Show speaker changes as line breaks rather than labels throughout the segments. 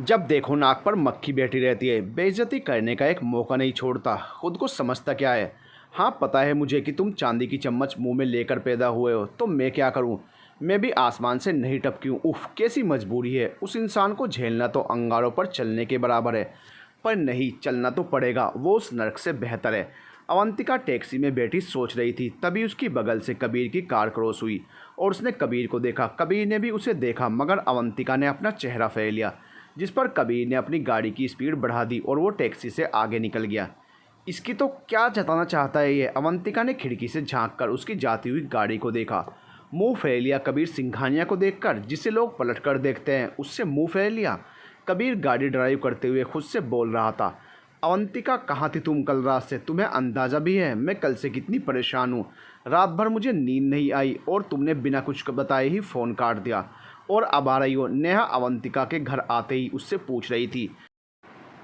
जब देखो नाक पर मक्खी बैठी रहती है, बेइज्जती करने का एक मौका नहीं छोड़ता। खुद को समझता क्या है? हाँ, पता है मुझे कि तुम चांदी की चम्मच मुंह में लेकर पैदा हुए हो, तो मैं क्या करूँ? मैं भी आसमान से नहीं टपकी हूँ। उफ, कैसी मजबूरी है। उस इंसान को झेलना तो अंगारों पर चलने के बराबर है। पर नहीं, चलना तो पड़ेगा। वो उस नरक से बेहतर है। अवंतिका टैक्सी में बैठी सोच रही थी, तभी उसकी बगल से कबीर की कार क्रॉस हुई और उसने कबीर को देखा। कबीर ने भी उसे देखा, मगर अवंतिका ने अपना चेहरा फेर लिया, जिस पर कबीर ने अपनी गाड़ी की स्पीड बढ़ा दी और वो टैक्सी से आगे निकल गया। इसकी तो क्या जताना चाहता है ये? अवंतिका ने खिड़की से झांककर उसकी जाती हुई गाड़ी को देखा। मुंह फेर लिया कबीर सिंघानिया को देखकर। जिसे लोग पलटकर देखते हैं, उससे मुंह फेर लिया। कबीर गाड़ी ड्राइव करते हुए खुद से बोल रहा था, अवंतिका कहाँ थी तुम कल रात से? तुम्हें अंदाज़ा भी है मैं कल से कितनी परेशान हूँ। रात भर मुझे नींद नहीं आई और तुमने बिना कुछ बताए ही फ़ोन काट दिया। और अब आ रही हो? नेहा अवंतिका के घर आते ही उससे पूछ रही थी।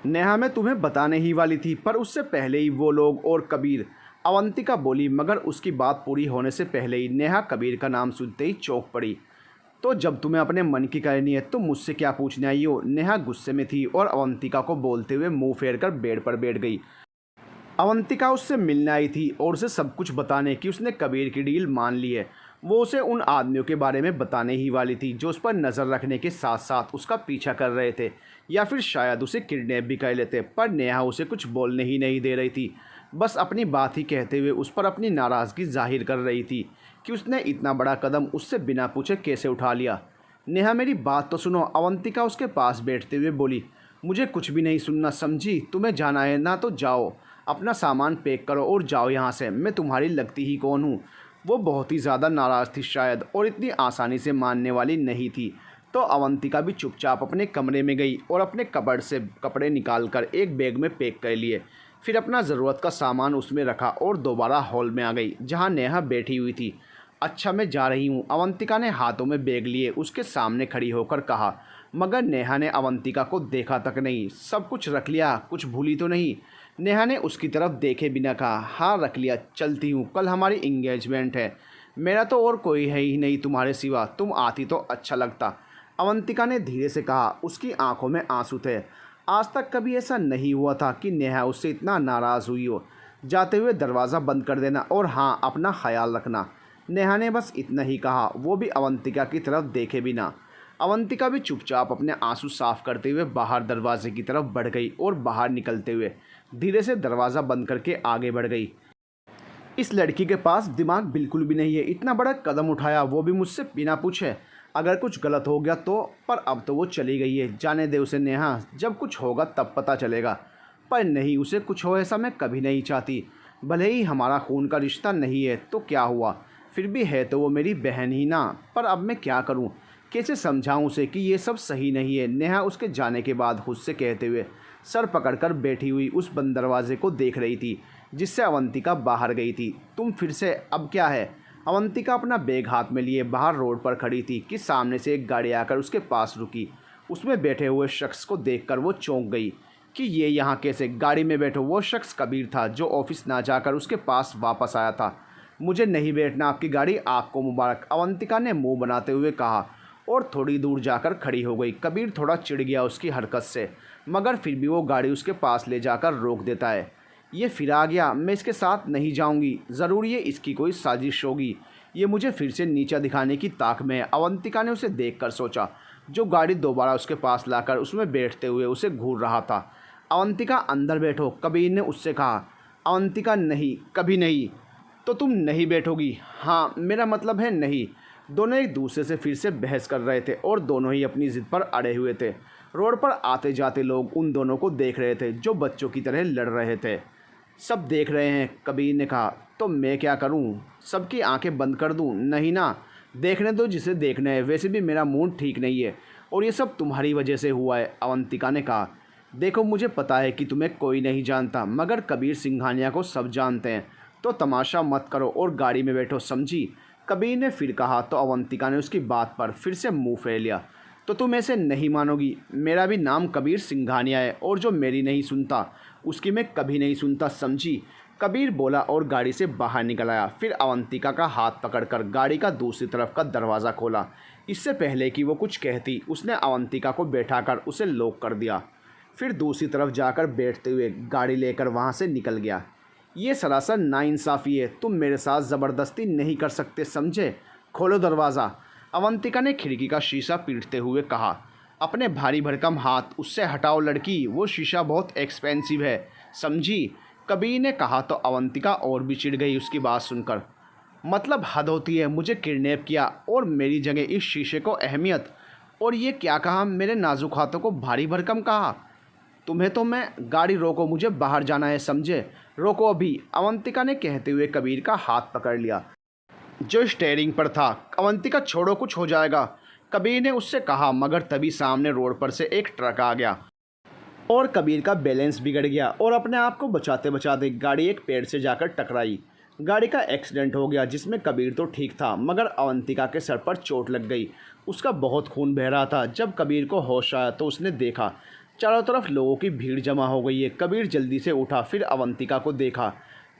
नेहा मैं तुम्हें बताने ही वाली थी, पर उससे पहले ही वो लोग और कबीर। अवंतिका बोली, मगर उसकी बात पूरी होने से पहले ही नेहा कबीर का नाम सुनते ही चौंक पड़ी। तो जब तुम्हें अपने मन की करनी है तो मुझसे क्या पूछने आई हो? नेहा गुस्से में थी और अवंतिका को बोलते हुए मुंह फेर कर बेड पर बैठ गई। अवंतिका उससे मिलने आई थी और उसे सब कुछ बताने की उसने कबीर की डील मान ली है। वो उसे उन आदमियों के बारे में बताने ही वाली थी जो उस पर नज़र रखने के साथ साथ उसका पीछा कर रहे थे, या फिर शायद उसे किडनैप भी कर लेते। पर नेहा उसे कुछ बोलने ही नहीं दे रही थी, बस अपनी बात ही कहते हुए उस पर अपनी नाराज़गी जाहिर कर रही थी कि उसने इतना बड़ा कदम उससे बिना पूछे कैसे उठा लिया। नेहा मेरी बात तो सुनो, अवंतिका उसके पास बैठते हुए बोली। मुझे कुछ भी नहीं सुनना, समझी? तुम्हें जाना है ना तो जाओ, अपना सामान पैक करो और जाओ यहाँ से। मैं तुम्हारी लगती ही कौन हूँ? वो बहुत ही ज़्यादा नाराज़ थी शायद, और इतनी आसानी से मानने वाली नहीं थी। तो अवंतिका भी चुपचाप अपने कमरे में गई और अपने कबर्ड से कपड़े निकालकर एक बैग में पैक कर लिए। फिर अपना ज़रूरत का सामान उसमें रखा और दोबारा हॉल में आ गई जहाँ नेहा बैठी हुई थी। अच्छा, मैं जा रही हूँ, अवंतिका ने हाथों में बैग लिए उसके सामने खड़ी होकर कहा। मगर नेहा ने अवंतिका को देखा तक नहीं। सब कुछ रख लिया? कुछ भूली तो नहीं? नेहा ने उसकी तरफ देखे बिना कहा। हाँ, रख लिया, चलती हूँ, कल हमारी इंगेजमेंट है। मेरा तो और कोई है ही नहीं तुम्हारे सिवा, तुम आती तो अच्छा लगता, अवंतिका ने धीरे से कहा। उसकी आंखों में आंसू थे। आज तक कभी ऐसा नहीं हुआ था कि नेहा उससे इतना नाराज़ हुई हो। जाते हुए दरवाज़ा बंद कर देना और हाँ, अपना ख्याल रखना। नेहा ने बस इतना ही कहा, वो भी अवंतिका की तरफ देखे बिना। अवंतिका भी चुपचाप अपने आंसू साफ करते हुए बाहर दरवाजे की तरफ बढ़ गई और बाहर निकलते हुए धीरे से दरवाज़ा बंद करके आगे बढ़ गई। इस लड़की के पास दिमाग बिल्कुल भी नहीं है, इतना बड़ा कदम उठाया वो भी मुझसे बिना पूछे। अगर कुछ गलत हो गया तो? पर अब तो वो चली गई है, जाने दे उसे नेहा, जब कुछ होगा तब पता चलेगा। पर नहीं, उसे कुछ हो ऐसा मैं कभी नहीं चाहती। भले ही हमारा खून का रिश्ता नहीं है तो क्या हुआ, फिर भी है तो वो मेरी बहन ही ना। पर अब मैं क्या करूं? कैसे समझाऊं उसे कि ये सब सही नहीं है? नेहा उसके जाने के बाद खुद से कहते हुए सर पकड़कर बैठी हुई उस बंद दरवाजे को देख रही थी जिससे अवंतिका बाहर गई थी। तुम फिर से? अब क्या है? अवंतिका अपना बैग हाथ में लिए बाहर रोड पर खड़ी थी कि सामने से एक गाड़ी आकर उसके पास रुकी। उसमें बैठे हुए शख्स को देखकर वो चौंक गई कि ये यहाँ कैसे? गाड़ी में बैठो। वो शख्स कबीर था जो ऑफिस ना जाकर उसके पास वापस आया था। मुझे नहीं बैठना आपकी गाड़ी, आपको मुबारक, अवंतिका ने मुंह बनाते हुए कहा और थोड़ी दूर जाकर खड़ी हो गई। कबीर थोड़ा चिढ़ गया उसकी हरकत से, मगर फिर भी वो गाड़ी उसके पास ले जाकर रोक देता है। ये फिर आ गया, मैं इसके साथ नहीं जाऊंगी, ज़रूर ये इसकी कोई साजिश होगी, ये मुझे फिर से नीचा दिखाने की ताक में है। अवंतिका ने उसे देखकर सोचा, जो गाड़ी दोबारा उसके पास लाकर उसमें बैठते हुए उसे घूर रहा था। अवंतिका अंदर बैठो, कबीर ने उससे कहा। अवंतिका नहीं, कभी नहीं। तो तुम नहीं बैठोगी? हाँ, मेरा मतलब है नहीं। दोनों एक दूसरे से फिर से बहस कर रहे थे और दोनों ही अपनी ज़िद पर अड़े हुए थे। रोड पर आते जाते लोग उन दोनों को देख रहे थे जो बच्चों की तरह लड़ रहे थे। सब देख रहे हैं, कबीर ने कहा। तो मैं क्या करूं? सबकी आंखें बंद कर दूं? नहीं ना, देखने दो जिसे देखना है। वैसे भी मेरा मूड ठीक नहीं है और ये सब तुम्हारी वजह से हुआ है, अवंतिका ने कहा। देखो, मुझे पता है कि तुम्हें कोई नहीं जानता, मगर कबीर सिंघानिया को सब जानते हैं, तो तमाशा मत करो और गाड़ी में बैठो, समझी? कबीर ने फिर कहा। तो अवंतिका ने उसकी बात पर फिर से मुंह फेर लिया। तो तुम ऐसे नहीं मानोगी, मेरा भी नाम कबीर सिंघानिया है और जो मेरी नहीं सुनता उसकी मैं कभी नहीं सुनता, समझी? कबीर बोला और गाड़ी से बाहर निकल आया। फिर अवंतिका का हाथ पकड़कर गाड़ी का दूसरी तरफ का दरवाज़ा खोला। इससे पहले कि वो कुछ कहती उसने अवंतिका को बैठाकर उसे लॉक कर दिया। फिर दूसरी तरफ जाकर बैठते हुए गाड़ी लेकर वहाँ से निकल गया। ये सरासर नाइंसाफ़ी है, तुम मेरे साथ ज़बरदस्ती नहीं कर सकते, समझे? खोलो दरवाज़ा। अवंतिका ने खिड़की का शीशा पीटते हुए कहा। अपने भारी भरकम हाथ उससे हटाओ लड़की, वो शीशा बहुत एक्सपेंसिव है, समझी? कबीर ने कहा तो अवंतिका और भी चिढ़ गई उसकी बात सुनकर। मतलब हद होती है, मुझे किडनैप किया और मेरी जगह इस शीशे को अहमियत, और ये क्या कहा, मेरे नाजुक हाथों को भारी भरकम कहा। तुम्हें तो मैं, गाड़ी रोको, मुझे बाहर जाना है, समझे? रोको अभी। अवंतिका ने कहते हुए कबीर का हाथ पकड़ लिया जो स्टीयरिंग पर था। अवंतिका छोड़ो, कुछ हो जाएगा, कबीर ने उससे कहा। मगर तभी सामने रोड पर से एक ट्रक आ गया और कबीर का बैलेंस बिगड़ गया और अपने आप को बचाते बचाते गाड़ी एक पेड़ से जाकर टकराई। गाड़ी का एक्सीडेंट हो गया जिसमें कबीर तो ठीक था मगर अवंतिका के सर पर चोट लग गई। उसका बहुत खून बह रहा था। जब कबीर को होश आया तो उसने देखा चारों तरफ लोगों की भीड़ जमा हो गई है। कबीर जल्दी से उठा, फिर अवंतिका को देखा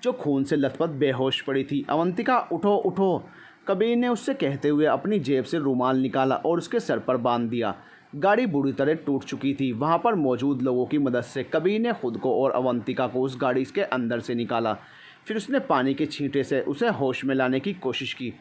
जो खून से लथपथ बेहोश पड़ी थी। अवंतिका उठो उठो, कबीर ने उससे कहते हुए अपनी जेब से रुमाल निकाला और उसके सर पर बांध दिया। गाड़ी बुरी तरह टूट चुकी थी। वहाँ पर मौजूद लोगों की मदद से कबीर ने खुद को और अवंतिका को उस गाड़ी के अंदर से निकाला। फिर उसने पानी के छींटे से उसे होश में लाने की कोशिश की।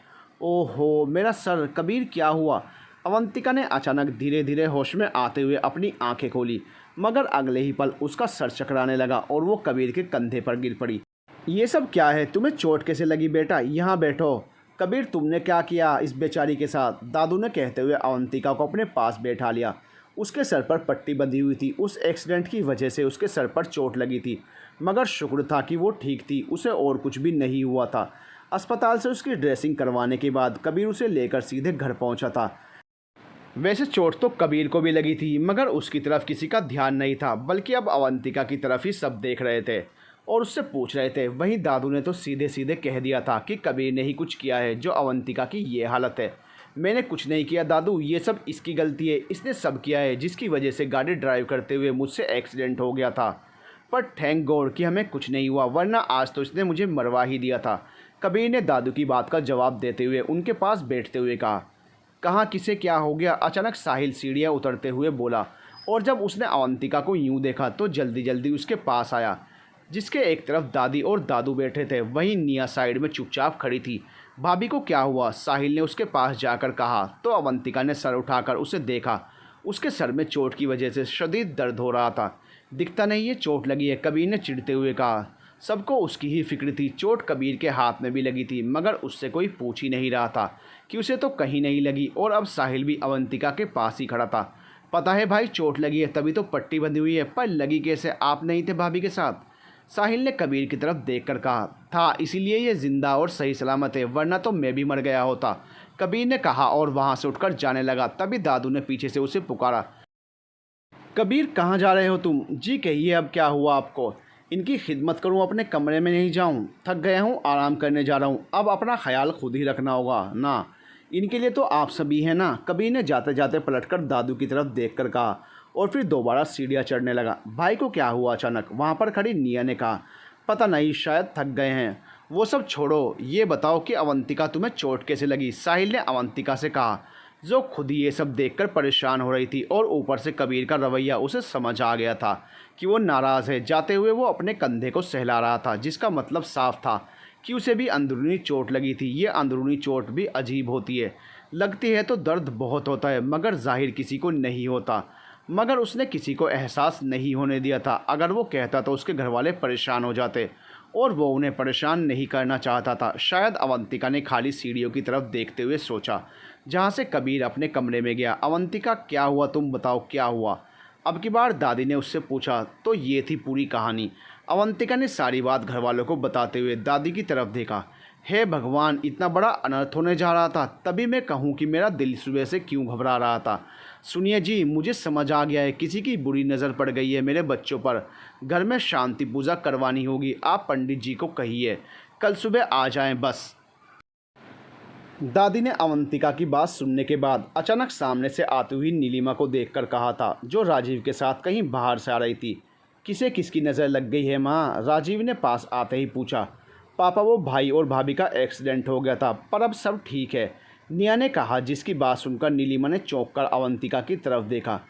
ओहो मेरा सर, कबीर क्या हुआ? अवंतिका ने अचानक धीरे धीरे होश में आते हुए अपनी आंखें खोली, मगर अगले ही पल उसका सर चकराने लगा और वो कबीर के कंधे पर गिर पड़ी। ये सब क्या है? तुम्हें चोट कैसे लगी बेटा? यहाँ बैठो। कबीर तुमने क्या किया इस बेचारी के साथ? दादू ने कहते हुए अवंतिका को अपने पास बैठा लिया। उसके सर पर पट्टी बंधी हुई थी। उस एक्सीडेंट की वजह से उसके सर पर चोट लगी थी, मगर शुक्र था कि वो ठीक थी, उसे और कुछ भी नहीं हुआ था। अस्पताल से उसकी ड्रेसिंग करवाने के बाद कबीर उसे लेकर सीधे घर पहुंचा था। वैसे चोट तो कबीर को भी लगी थी मगर उसकी तरफ किसी का ध्यान नहीं था, बल्कि अब अवंतिका की तरफ ही सब देख रहे थे और उससे पूछ रहे थे। वहीं दादू ने तो सीधे सीधे कह दिया था कि कबीर ने ही कुछ किया है जो अवंतिका की ये हालत है। मैंने कुछ नहीं किया दादू, ये सब इसकी गलती है, इसने सब किया है जिसकी वजह से गाड़ी ड्राइव करते हुए मुझसे एक्सीडेंट हो गया था। पर थैंक गॉड कि हमें कुछ नहीं हुआ, वरना आज तो इसने मुझे मरवा ही दिया था। कबीर ने दादू की बात का जवाब देते हुए उनके पास बैठते हुए कहा। कहाँ किसे क्या हो गया? अचानक साहिल सीढ़ियाँ उतरते हुए बोला और जब उसने अवंतिका को यूं देखा तो जल्दी जल्दी उसके पास आया, जिसके एक तरफ दादी और दादू बैठे थे। वहीं निया साइड में चुपचाप खड़ी थी। भाभी को क्या हुआ? साहिल ने उसके पास जाकर कहा तो अवंतिका ने सर उठाकर उसे देखा। उसके सर में चोट की वजह से शदीद दर्द हो रहा था। दिखता नहीं ये चोट लगी है, कबीर ने चिढ़ते हुए कहा। सबको उसकी ही फिक्र थी। चोट कबीर के हाथ में भी लगी थी मगर उससे कोई पूछ ही नहीं रहा था कि उसे तो कहीं नहीं लगी। और अब साहिल भी अवंतिका के पास ही खड़ा था। पता है भाई, चोट लगी है तभी तो पट्टी बंधी हुई है, पर लगी कैसे? आप नहीं थे भाभी के साथ? साहिल ने कबीर की तरफ देखकर कहा। था, इसीलिए ये जिंदा और सही सलामत है, वरना तो मैं भी मर गया होता, कबीर ने कहा और वहाँ से उठकर जाने लगा। तभी दादू ने पीछे से उसे पुकारा। कबीर कहाँ जा रहे हो तुम? जी कहिए, अब क्या हुआ आपको? इनकी खिदमत करूं, अपने कमरे में नहीं जाऊं? थक गया हूं, आराम करने जा रहा हूं। अब अपना ख्याल खुद ही रखना होगा ना, इनके लिए तो आप सभी हैं ना। कबीर ने जाते जाते पलटकर दादू की तरफ देखकर कहा और फिर दोबारा सीढ़ियाँ चढ़ने लगा। भाई को क्या हुआ अचानक? वहाँ पर खड़ी निया ने कहा। पता नहीं, शायद थक गए हैं। वो सब छोड़ो, ये बताओ कि अवंतिका तुम्हें चोट कैसे लगी? साहिल ने अवंतिका से कहा, जो खुद ही ये सब देखकर परेशान हो रही थी और ऊपर से कबीर का रवैया उसे समझ आ गया था कि वो नाराज़ है। जाते हुए वो अपने कंधे को सहला रहा था, जिसका मतलब साफ था कि उसे भी अंदरूनी चोट लगी थी। ये अंदरूनी चोट भी अजीब होती है, लगती है तो दर्द बहुत होता है मगर जाहिर किसी को नहीं होता। मगर उसने किसी को एहसास नहीं होने दिया था। अगर वो कहता तो उसके घर वाले परेशान हो जाते और वो उन्हें परेशान नहीं करना चाहता था। शायद अवंतिका ने खाली सीढ़ियों की तरफ देखते हुए सोचा, जहाँ से कबीर अपने कमरे में गया। अवंतिका क्या हुआ, तुम बताओ क्या हुआ? अब की बार दादी ने उससे पूछा। तो ये थी पूरी कहानी। अवंतिका ने सारी बात घर वालों को बताते हुए दादी की तरफ देखा। हे भगवान, इतना बड़ा अनर्थ होने जा रहा था। तभी मैं कहूँ कि मेरा दिल सुबह से क्यों घबरा रहा था। सुनिए जी, मुझे समझ आ गया है, किसी की बुरी नज़र पड़ गई है मेरे बच्चों पर। घर में शांति पूजा करवानी होगी। आप पंडित जी को कहिए कल सुबह आ जाएं बस। दादी ने अवंतिका की बात सुनने के बाद अचानक सामने से आती हुई नीलिमा को देखकर कहा था, जो राजीव के साथ कहीं बाहर से आ रही थी। किसे किसकी नज़र लग गई है माँ? राजीव ने पास आते ही पूछा। पापा, वो भाई और भाभी का एक्सीडेंट हो गया था, पर अब सब ठीक है, निया ने कहा, जिसकी बात सुनकर नीलिमा ने चौंक कर अवंतिका की तरफ देखा।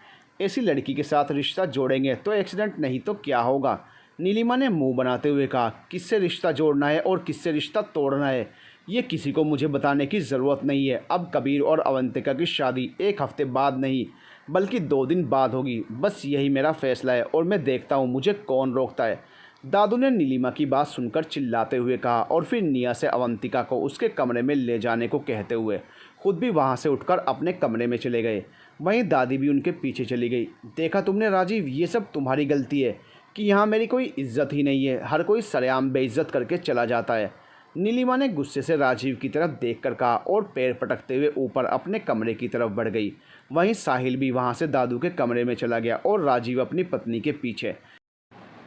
ऐसी लड़की के साथ रिश्ता जोड़ेंगे तो एक्सीडेंट नहीं तो क्या होगा? नीलिमा ने मुंह बनाते हुए कहा, किससे रिश्ता जोड़ना है और किससे रिश्ता तोड़ना है ये किसी को मुझे बताने की ज़रूरत नहीं है। अब कबीर और अवंतिका की शादी 1 हफ्ते बाद नहीं बल्कि 2 दिन बाद होगी। बस यही मेरा फैसला है और मैं देखता हूँ मुझे कौन रोकता है। दादू ने नीलिमा की बात सुनकर चिल्लाते हुए कहा और फिर निया से अवंतिका को उसके कमरे में ले जाने को कहते हुए खुद भी वहाँ से उठकर अपने कमरे में चले गए। वहीं दादी भी उनके पीछे चली गई। देखा तुमने राजीव, ये सब तुम्हारी गलती है कि यहाँ मेरी कोई इज्जत ही नहीं है, हर कोई सरेआम बेइज्जत करके चला जाता है। नीलिमा ने गुस्से से राजीव की तरफ देखकर कहा और पैर पटकते हुए ऊपर अपने कमरे की तरफ बढ़ गई। वहीं साहिल भी वहाँ से दादू के कमरे में चला गया और राजीव अपनी पत्नी के पीछे।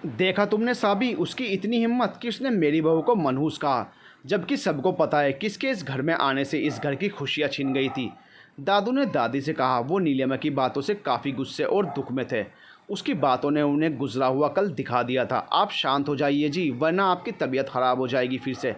देखा तुमने साबी, उसकी इतनी हिम्मत कि उसने मेरी बहू को मनहूस कहा, जबकि सबको पता है किसके इस घर में आने से इस घर की खुशियाँ छिन गई थी। दादू ने दादी से कहा। वो नीलिमा की बातों से काफ़ी गुस्से और दुख में थे। उसकी बातों ने उन्हें गुजरा हुआ कल दिखा दिया था। आप शांत हो जाइए जी, वरना आपकी तबीयत ख़राब हो जाएगी फिर से।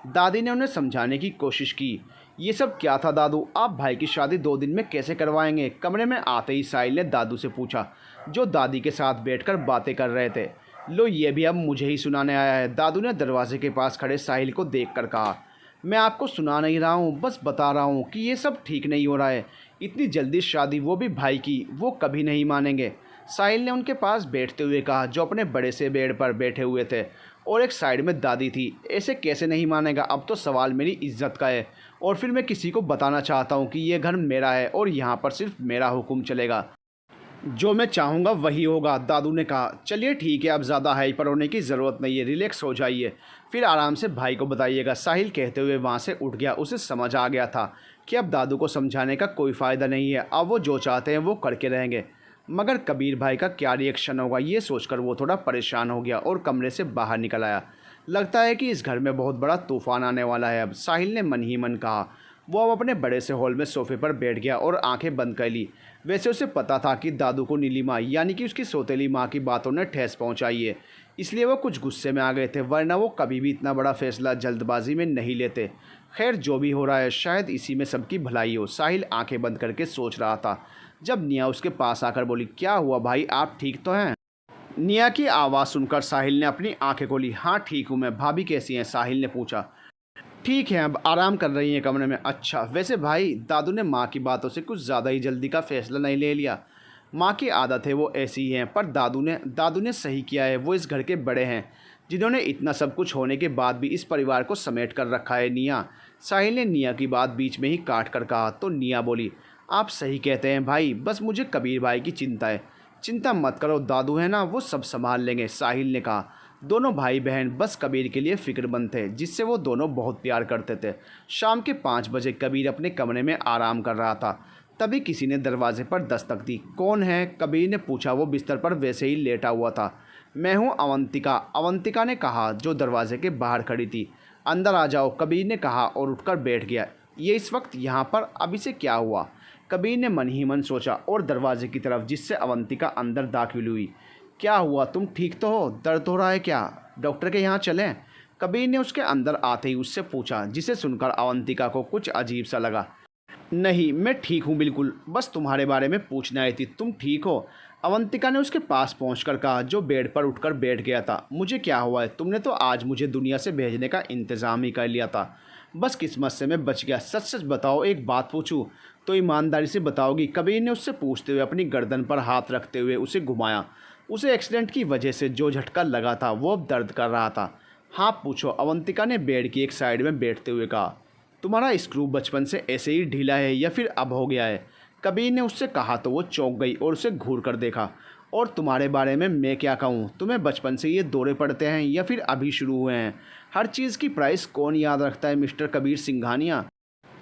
दादी ने उन्हें समझाने की कोशिश की। ये सब क्या था दादू? आप भाई की शादी 2 दिन में कैसे करवाएंगे? कमरे में आते ही साहिल ने दादू से पूछा, जो दादी के साथ बैठकर बातें कर रहे थे। लो, ये भी अब मुझे ही सुनाने आया है, दादू ने दरवाजे के पास खड़े साहिल को देखकर कहा। मैं आपको सुना नहीं रहा हूँ, बस बता रहा हूँ कि ये सब ठीक नहीं हो रहा है। इतनी जल्दी शादी, वो भी भाई की, वो कभी नहीं मानेंगे, साहिल ने उनके पास बैठते हुए कहा, जो अपने बड़े से बेड पर बैठे हुए थे और एक साइड में दादी थी। ऐसे कैसे नहीं मानेगा? अब तो सवाल मेरी इज्जत का है और फिर मैं किसी को बताना चाहता हूँ कि ये घर मेरा है और यहाँ पर सिर्फ मेरा हुक्म चलेगा, जो मैं चाहूँगा वही होगा। दादू ने कहा। चलिए ठीक है, अब ज़्यादा हाइपर होने की ज़रूरत नहीं है, रिलैक्स हो जाइए, फिर आराम से भाई को बताइएगा, साहिल कहते हुए वहाँ से उठ गया। उसे समझ आ गया था कि अब दादू को समझाने का कोई फ़ायदा नहीं है, अब वो जो चाहते हैं वो करके रहेंगे। मगर कबीर भाई का क्या रिएक्शन होगा ये सोचकर वो थोड़ा परेशान हो गया और कमरे से बाहर निकल आया। लगता है कि इस घर में बहुत बड़ा तूफान आने वाला है अब, साहिल ने मन ही मन कहा। वो अब अपने बड़े से हॉल में सोफे पर बैठ गया और आंखें बंद कर ली। वैसे उसे पता था कि दादू को नीलिमा यानी कि उसकी सौतेली माँ की बातों ने ठेस पहुँचाई है, इसलिए वो कुछ गुस्से में आ गए थे, वरना वो कभी भी इतना बड़ा फैसला जल्दबाजी में नहीं लेते। खैर, जो भी हो रहा है शायद इसी में सबकी भलाई हो, साहिल आंखें बंद करके सोच रहा था, जब निया उसके पास आकर बोली, क्या हुआ भाई, आप ठीक तो हैं? निया की आवाज़ सुनकर साहिल ने अपनी आंखें खोली। हाँ ठीक हूँ मैं, भाभी कैसी हैं? साहिल ने पूछा। ठीक है, अब आराम कर रही हैं कमरे में। अच्छा, वैसे भाई, दादू ने माँ की बातों से कुछ ज़्यादा ही जल्दी का फैसला नहीं ले लिया? माँ की आदत है, वो ऐसी ही हैं, पर दादू ने सही किया है। वो इस घर के बड़े हैं, जिन्होंने इतना सब कुछ होने के बाद भी इस परिवार को समेट कर रखा है। निया, साहिल ने निया की बात बीच में ही काट कर कहा। तो निया बोली, आप सही कहते हैं भाई, बस मुझे कबीर भाई की चिंता है। चिंता मत करो, दादू है ना, वो सब संभाल लेंगे, साहिल ने कहा। दोनों भाई बहन बस कबीर के लिए फ़िक्रमंद थे, जिससे वो दोनों बहुत प्यार करते थे। शाम के 5 बजे कबीर अपने कमरे में आराम कर रहा था, तभी किसी ने दरवाजे पर दस्तक दी। कौन है? कबीर ने पूछा। वो बिस्तर पर वैसे ही लेटा हुआ था। मैं हूँ अवंतिका, अवंतिका ने कहा, जो दरवाजे के बाहर खड़ी थी। अंदर आ जाओ, कबीर ने कहा और उठकर बैठ गया। ये इस वक्त यहाँ पर? अभी से क्या हुआ? कबीर ने मन ही मन सोचा और दरवाजे की तरफ, जिससे अवंतिका अंदर दाखिल हुई। क्या हुआ, तुम ठीक तो हो? दर्द हो रहा है क्या? डॉक्टर के यहाँ चलें? कबीर ने उसके अंदर आते ही उससे पूछा, जिसे सुनकर अवंतिका को कुछ अजीब सा लगा। नहीं, मैं ठीक हूँ बिल्कुल, बस तुम्हारे बारे में पूछना आई थी, तुम ठीक हो? अवंतिका ने उसके पास पहुंचकर कहा, जो बेड पर उठकर बैठ गया था। मुझे क्या हुआ है? तुमने तो आज मुझे दुनिया से भेजने का इंतज़ाम ही कर लिया था, बस किस्मत से मैं बच गया। सच सच बताओ, एक बात पूछूं तो ईमानदारी से बताओगी? कबीर ने उससे पूछते हुए अपनी गर्दन पर हाथ रखते हुए उसे घुमाया। उसे एक्सीडेंट की वजह से जो झटका लगा था वो अब दर्द कर रहा था। हाँ पूछो, अवंतिका ने बेड की एक साइड में बैठते हुए कहा। तुम्हारा स्क्रू बचपन से ऐसे ही ढीला है या फिर अब हो गया है? कबीर ने उससे कहा तो वो चौंक गई और उसे घूर कर देखा। और तुम्हारे बारे में मैं क्या कहूँ? तुम्हें बचपन से ये दौरे पड़ते हैं या फिर अभी शुरू हुए हैं? हर चीज़ की प्राइस कौन याद रखता है मिस्टर कबीर सिंघानिया?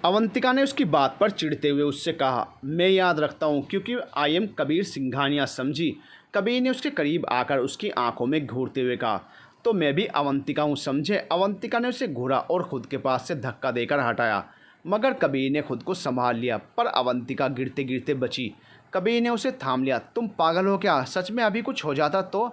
अवंतिका ने उसकी बात पर चिढ़ते हुए उससे कहा। मैं याद रखता हूँ क्योंकि आई एम कबीर सिंघानिया, समझी? कबीर ने उसके करीब आकर उसकी आंखों में घूरते हुए कहा। तो मैं भी अवंतिका हूँ, समझे? अवंतिका ने उसे घूरा और ख़ुद के पास से धक्का देकर हटाया, मगर कबीर ने खुद को संभाल लिया, पर अवंतिका गिरते गिरते बची। कबीर ने उसे थाम लिया। तुम पागल हो क्या? सच में अभी कुछ हो जाता तो?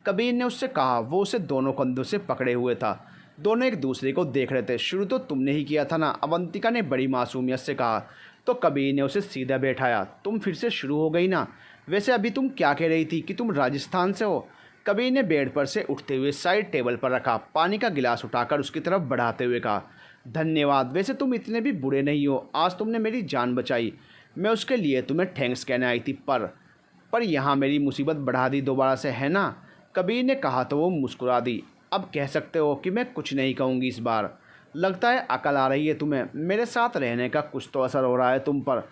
कबीर ने उससे कहा। वो उसे दोनों कंधों से पकड़े हुए था। दोनों एक दूसरे को देख रहे थे। शुरू तो तुमने ही किया था ना, अवंतिका ने बड़ी मासूमियत से कहा। तो कबीर ने उसे सीधा बैठाया। तुम फिर से शुरू हो गई ना। वैसे अभी तुम क्या कह रही थी कि तुम राजस्थान से हो? कबीर ने बेड पर से उठते हुए साइड टेबल पर रखा पानी का गिलास उठाकर उसकी तरफ बढ़ाते हुए कहा, धन्यवाद। वैसे तुम इतने भी बुरे नहीं हो। आज तुमने मेरी जान बचाई। मैं उसके लिए तुम्हें थैंक्स कहने आई थी, पर यहाँ मेरी मुसीबत बढ़ा दी दोबारा से, है ना? कबीर ने कहा तो वो मुस्कुरा दी। अब कह सकते हो कि मैं कुछ नहीं कहूँगी इस बार। लगता है अकल आ रही है तुम्हें। मेरे साथ रहने का कुछ तो असर हो रहा है तुम पर।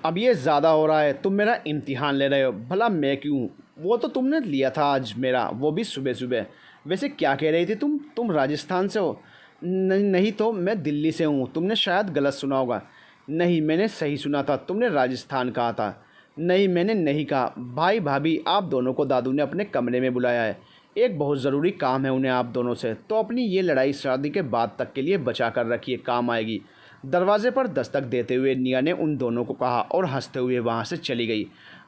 अब ये ज़्यादा हो रहा है। तुम मेरा इम्तिहान ले रहे हो। भला मैं क्यों? वो तो तुमने लिया था आज मेरा, वो भी सुबह सुबह। वैसे क्या कह रही थी तुम राजस्थान से हो? नहीं तो मैं दिल्ली से हूँ। तुमने शायद गलत सुना होगा। नहीं, मैंने सही सुना था। तुमने राजस्थान कहा था। नहीं, मैंने नहीं कहा। भाई भाभी आप दोनों को दादू ने अपने कमरे में बुलाया है। एक बहुत ज़रूरी काम है उन्हें आप दोनों से। तो अपनी ये लड़ाई शादी के बाद तक के लिए बचा कर रखिए, काम आएगी। दरवाजे पर दस्तक देते हुए निया ने उन दोनों को कहा और हंसते हुए वहाँ से चली गई।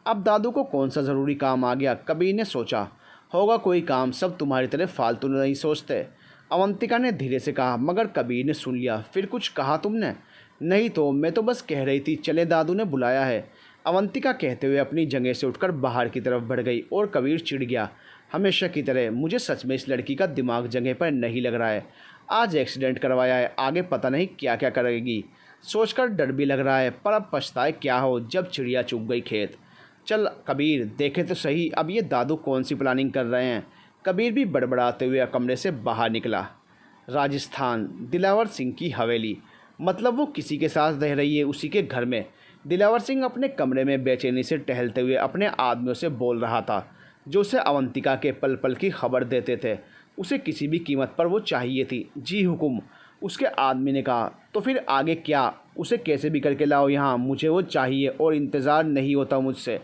अब दादू को कौन सा ज़रूरी काम आ गया, कबीर ने सोचा। होगा कोई काम, सब तुम्हारी तरह फालतू नहीं सोचते, अवंतिका ने धीरे से कहा। मगर कबीर ने सुन लिया। फिर कुछ कहा तुमने? नहीं तो मैं तो बस कह रही थी चले, दादू ने बुलाया है। अवंतिका कहते हुए अपनी जगह से उठकर बाहर की तरफ बढ़ गई और कबीर चिढ़ गया। हमेशा की तरह मुझे सच में इस लड़की का दिमाग जगह पर नहीं लग रहा है। आज एक्सीडेंट करवाया है, आगे पता नहीं क्या क्या करेगी। सोचकर डर भी लग रहा है, पर अब पछताए क्या हो जब चिड़िया चुग गई खेत। चल कबीर, देखे तो सही अब ये दादू कौन सी प्लानिंग कर रहे हैं। कबीर भी बड़बड़ाते हुए कमरे से बाहर निकला। राजस्थान, दिलावर सिंह की हवेली। मतलब वो किसी के साथ रह रही है, उसी के घर में। दिलावर सिंह अपने कमरे में बेचैनी से टहलते हुए अपने आदमियों से बोल रहा था, जो उसे अवंतिका के पल पल की खबर देते थे। उसे किसी भी कीमत पर वो चाहिए थी। जी हुकुम, उसके आदमी ने कहा। तो फिर आगे क्या? उसे कैसे भी करके लाओ यहाँ, मुझे वो चाहिए और इंतज़ार नहीं होता मुझसे,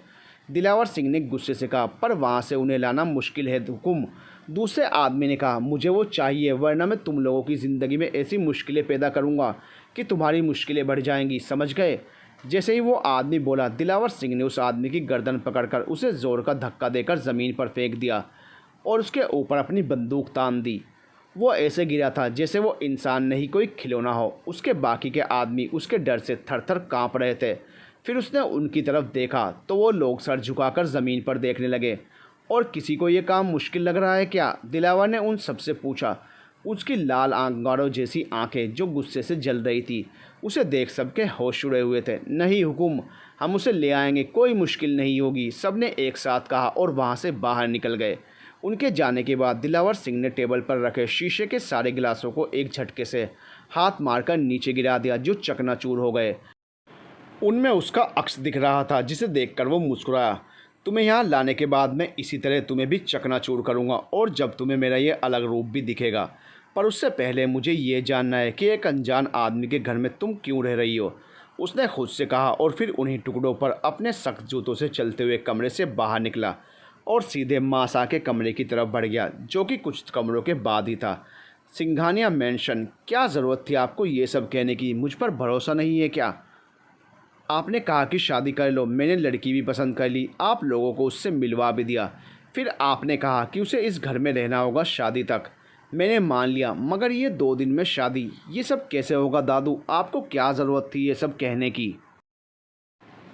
दिलावर सिंह ने गुस्से से कहा। पर वहाँ से उन्हें लाना मुश्किल है हुकुम, दूसरे आदमी ने कहा। मुझे वो चाहिए, वरना मैं तुम लोगों की ज़िंदगी में ऐसी मुश्किलें पैदा करूँगा कि तुम्हारी मुश्किलें बढ़ जाएंगी, समझ गए? जैसे ही वो आदमी बोला, दिलावर सिंह ने उस आदमी की गर्दन पकड़कर उसे ज़ोर का धक्का देकर ज़मीन पर फेंक दिया और उसके ऊपर अपनी बंदूक तान दी। वो ऐसे गिरा था जैसे वो इंसान नहीं, कोई खिलौना हो। उसके बाकी के आदमी उसके डर से थर थर काँप रहे थे। फिर उसने उनकी तरफ देखा तो वो लोग सर झुकाकर ज़मीन पर देखने लगे। और किसी को ये काम मुश्किल लग रहा है क्या? दिलावर ने उन सबसे पूछा। उसकी लाल अंगारों जैसी आंखें जो गुस्से से जल रही थी, उसे देख सबके होश उड़े हुए थे। नहीं हुकुम, हम उसे ले आएंगे, कोई मुश्किल नहीं होगी, सबने एक साथ कहा और वहाँ से बाहर निकल गए। उनके जाने के बाद दिलावर सिंह ने टेबल पर रखे शीशे के सारे गिलासों को एक झटके से हाथ मारकर नीचे गिरा दिया, जो चकनाचूर हो गए। उनमें उसका अक्स दिख रहा था, जिसे देखकर वो मुस्कुराया। तुम्हें यहाँ लाने के बाद मैं इसी तरह तुम्हें भी चकनाचूर करूँगा, और जब तुम्हें मेरा ये अलग रूप भी दिखेगा। पर उससे पहले मुझे ये जानना है कि एक अनजान आदमी के घर में तुम क्यों रह रही हो, उसने खुद से कहा। और फिर उन्हीं टुकड़ों पर अपने सख्त जूतों से चलते हुए कमरे से बाहर निकला और सीधे मासा के कमरे की तरफ बढ़ गया, जो कि कुछ कमरों के बाद ही था। सिंघानिया मैंशन। क्या ज़रूरत थी आपको ये सब कहने की? मुझ पर भरोसा नहीं है क्या? आपने कहा कि शादी कर लो, मैंने लड़की भी पसंद कर ली, आप लोगों को उससे मिलवा भी दिया। फिर आपने कहा कि उसे इस घर में रहना होगा शादी तक, मैंने मान लिया। मगर ये 2 दिन में शादी, ये सब कैसे होगा दादू? आपको क्या ज़रूरत थी ये सब कहने की?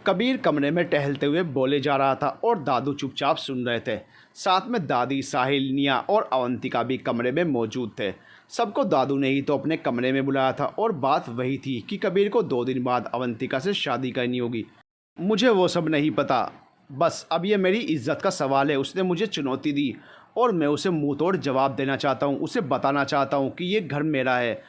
कबीर कमरे में टहलते हुए बोले जा रहा था और दादू चुपचाप सुन रहे थे। साथ में दादी, साहिल, निया और अवंतिका भी कमरे में मौजूद थे। सबको दादू ने ही तो अपने कमरे में बुलाया था और बात वही थी कि कबीर को 2 दिन बाद अवंतिका से शादी करनी होगी। मुझे वो सब नहीं पता, बस अब ये मेरी इज्जत का सवाल है। उसने मुझे चुनौती दी और मैं उसे मुंह तोड़ जवाब देना चाहता हूँ। उसे बताना चाहता हूँ कि ये घर मेरा है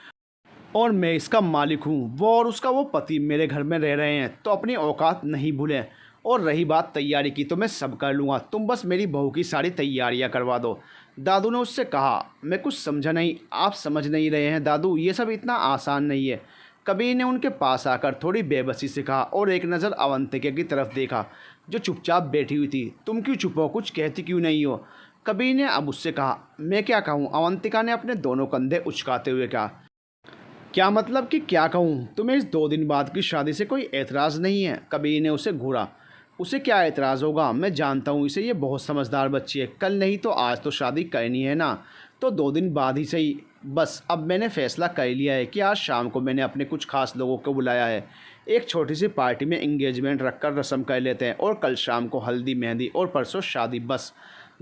और मैं इसका मालिक हूँ। वो और उसका वो पति मेरे घर में रह रहे हैं, तो अपनी औकात नहीं भूलें। और रही बात तैयारी की, तो मैं सब कर लूँगा, तुम बस मेरी बहू की सारी तैयारियाँ करवा दो, दादू ने उससे कहा। मैं कुछ समझा नहीं। आप समझ नहीं रहे हैं दादू, ये सब इतना आसान नहीं है, कबीर ने उनके पास आकर थोड़ी बेबसी से कहा और एक नज़र अवंतिका की तरफ देखा, जो चुपचाप बैठी हुई थी। तुम क्यों चुप हो, कुछ कहती क्यों नहीं हो? कबीर ने अब उससे कहा। मैं क्या कहूँ, अवंतिका ने अपने दोनों कंधे उचकाते हुए कहा। क्या मतलब कि क्या कहूँ? तुम्हें इस 2 दिन बाद की शादी से कोई एतराज़ नहीं है? कबीर ने उसे घूरा। उसे क्या एतराज़ होगा, मैं जानता हूँ इसे, ये बहुत समझदार बच्ची है। कल नहीं तो आज तो शादी करनी है ना, तो 2 दिन बाद ही सही। बस अब मैंने फ़ैसला कर लिया है कि आज शाम को मैंने अपने कुछ खास लोगों को बुलाया है। एक छोटी सी पार्टी में एंगेजमेंट रखकर रस्म कर लेते हैं, और कल शाम को हल्दी मेहंदी और परसों शादी। बस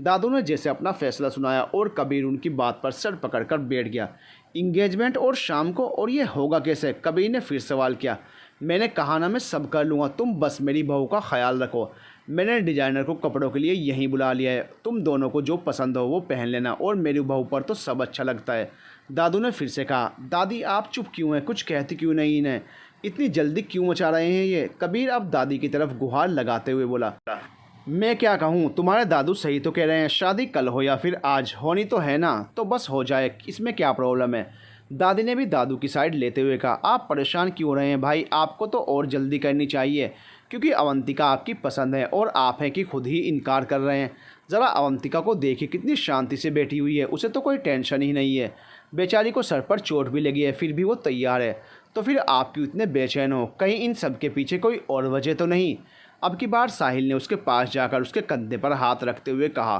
दादू ने जैसे अपना फैसला सुनाया और कबीर उनकी बात पर सर पकड़कर बैठ गया। इंगेजमेंट और शाम को, और ये होगा कैसे? कबीर ने फिर सवाल किया। मैंने कहा ना, मैं सब कर लूँगा, तुम बस मेरी बहू का ख्याल रखो। मैंने डिज़ाइनर को कपड़ों के लिए यहीं बुला लिया है, तुम दोनों को जो पसंद हो वो पहन लेना, और मेरी बहू पर तो सब अच्छा लगता है। दादू ने फिर से कहा। दादी आप चुप क्यों हैं, कुछ कहती क्यों नहीं इन्हें, इतनी जल्दी क्यों मचा रहे हैं ये? कबीर अब दादी की तरफ गुहार लगाते हुए बोला। मैं क्या कहूँ, तुम्हारे दादू सही तो कह रहे हैं, शादी कल हो या फिर आज, होनी तो है ना, तो बस हो जाए, इसमें क्या प्रॉब्लम है? दादी ने भी दादू की साइड लेते हुए कहा। आप परेशान क्यों हो रहे हैं भाई, आपको तो और जल्दी करनी चाहिए, क्योंकि अवंतिका आपकी पसंद है और आप हैं कि खुद ही इनकार कर रहे हैं। ज़रा अवंतिका को देखिए, कितनी शांति से बैठी हुई है, उसे तो कोई टेंशन ही नहीं है। बेचारी को सर पर चोट भी लगी है, फिर भी वो तैयार है। तो फिर आप क्यों इतने बेचैन हो? कहीं इन सब के पीछे कोई और वजह तो नहीं? अब की बार साहिल ने उसके पास जाकर उसके कंधे पर हाथ रखते हुए कहा।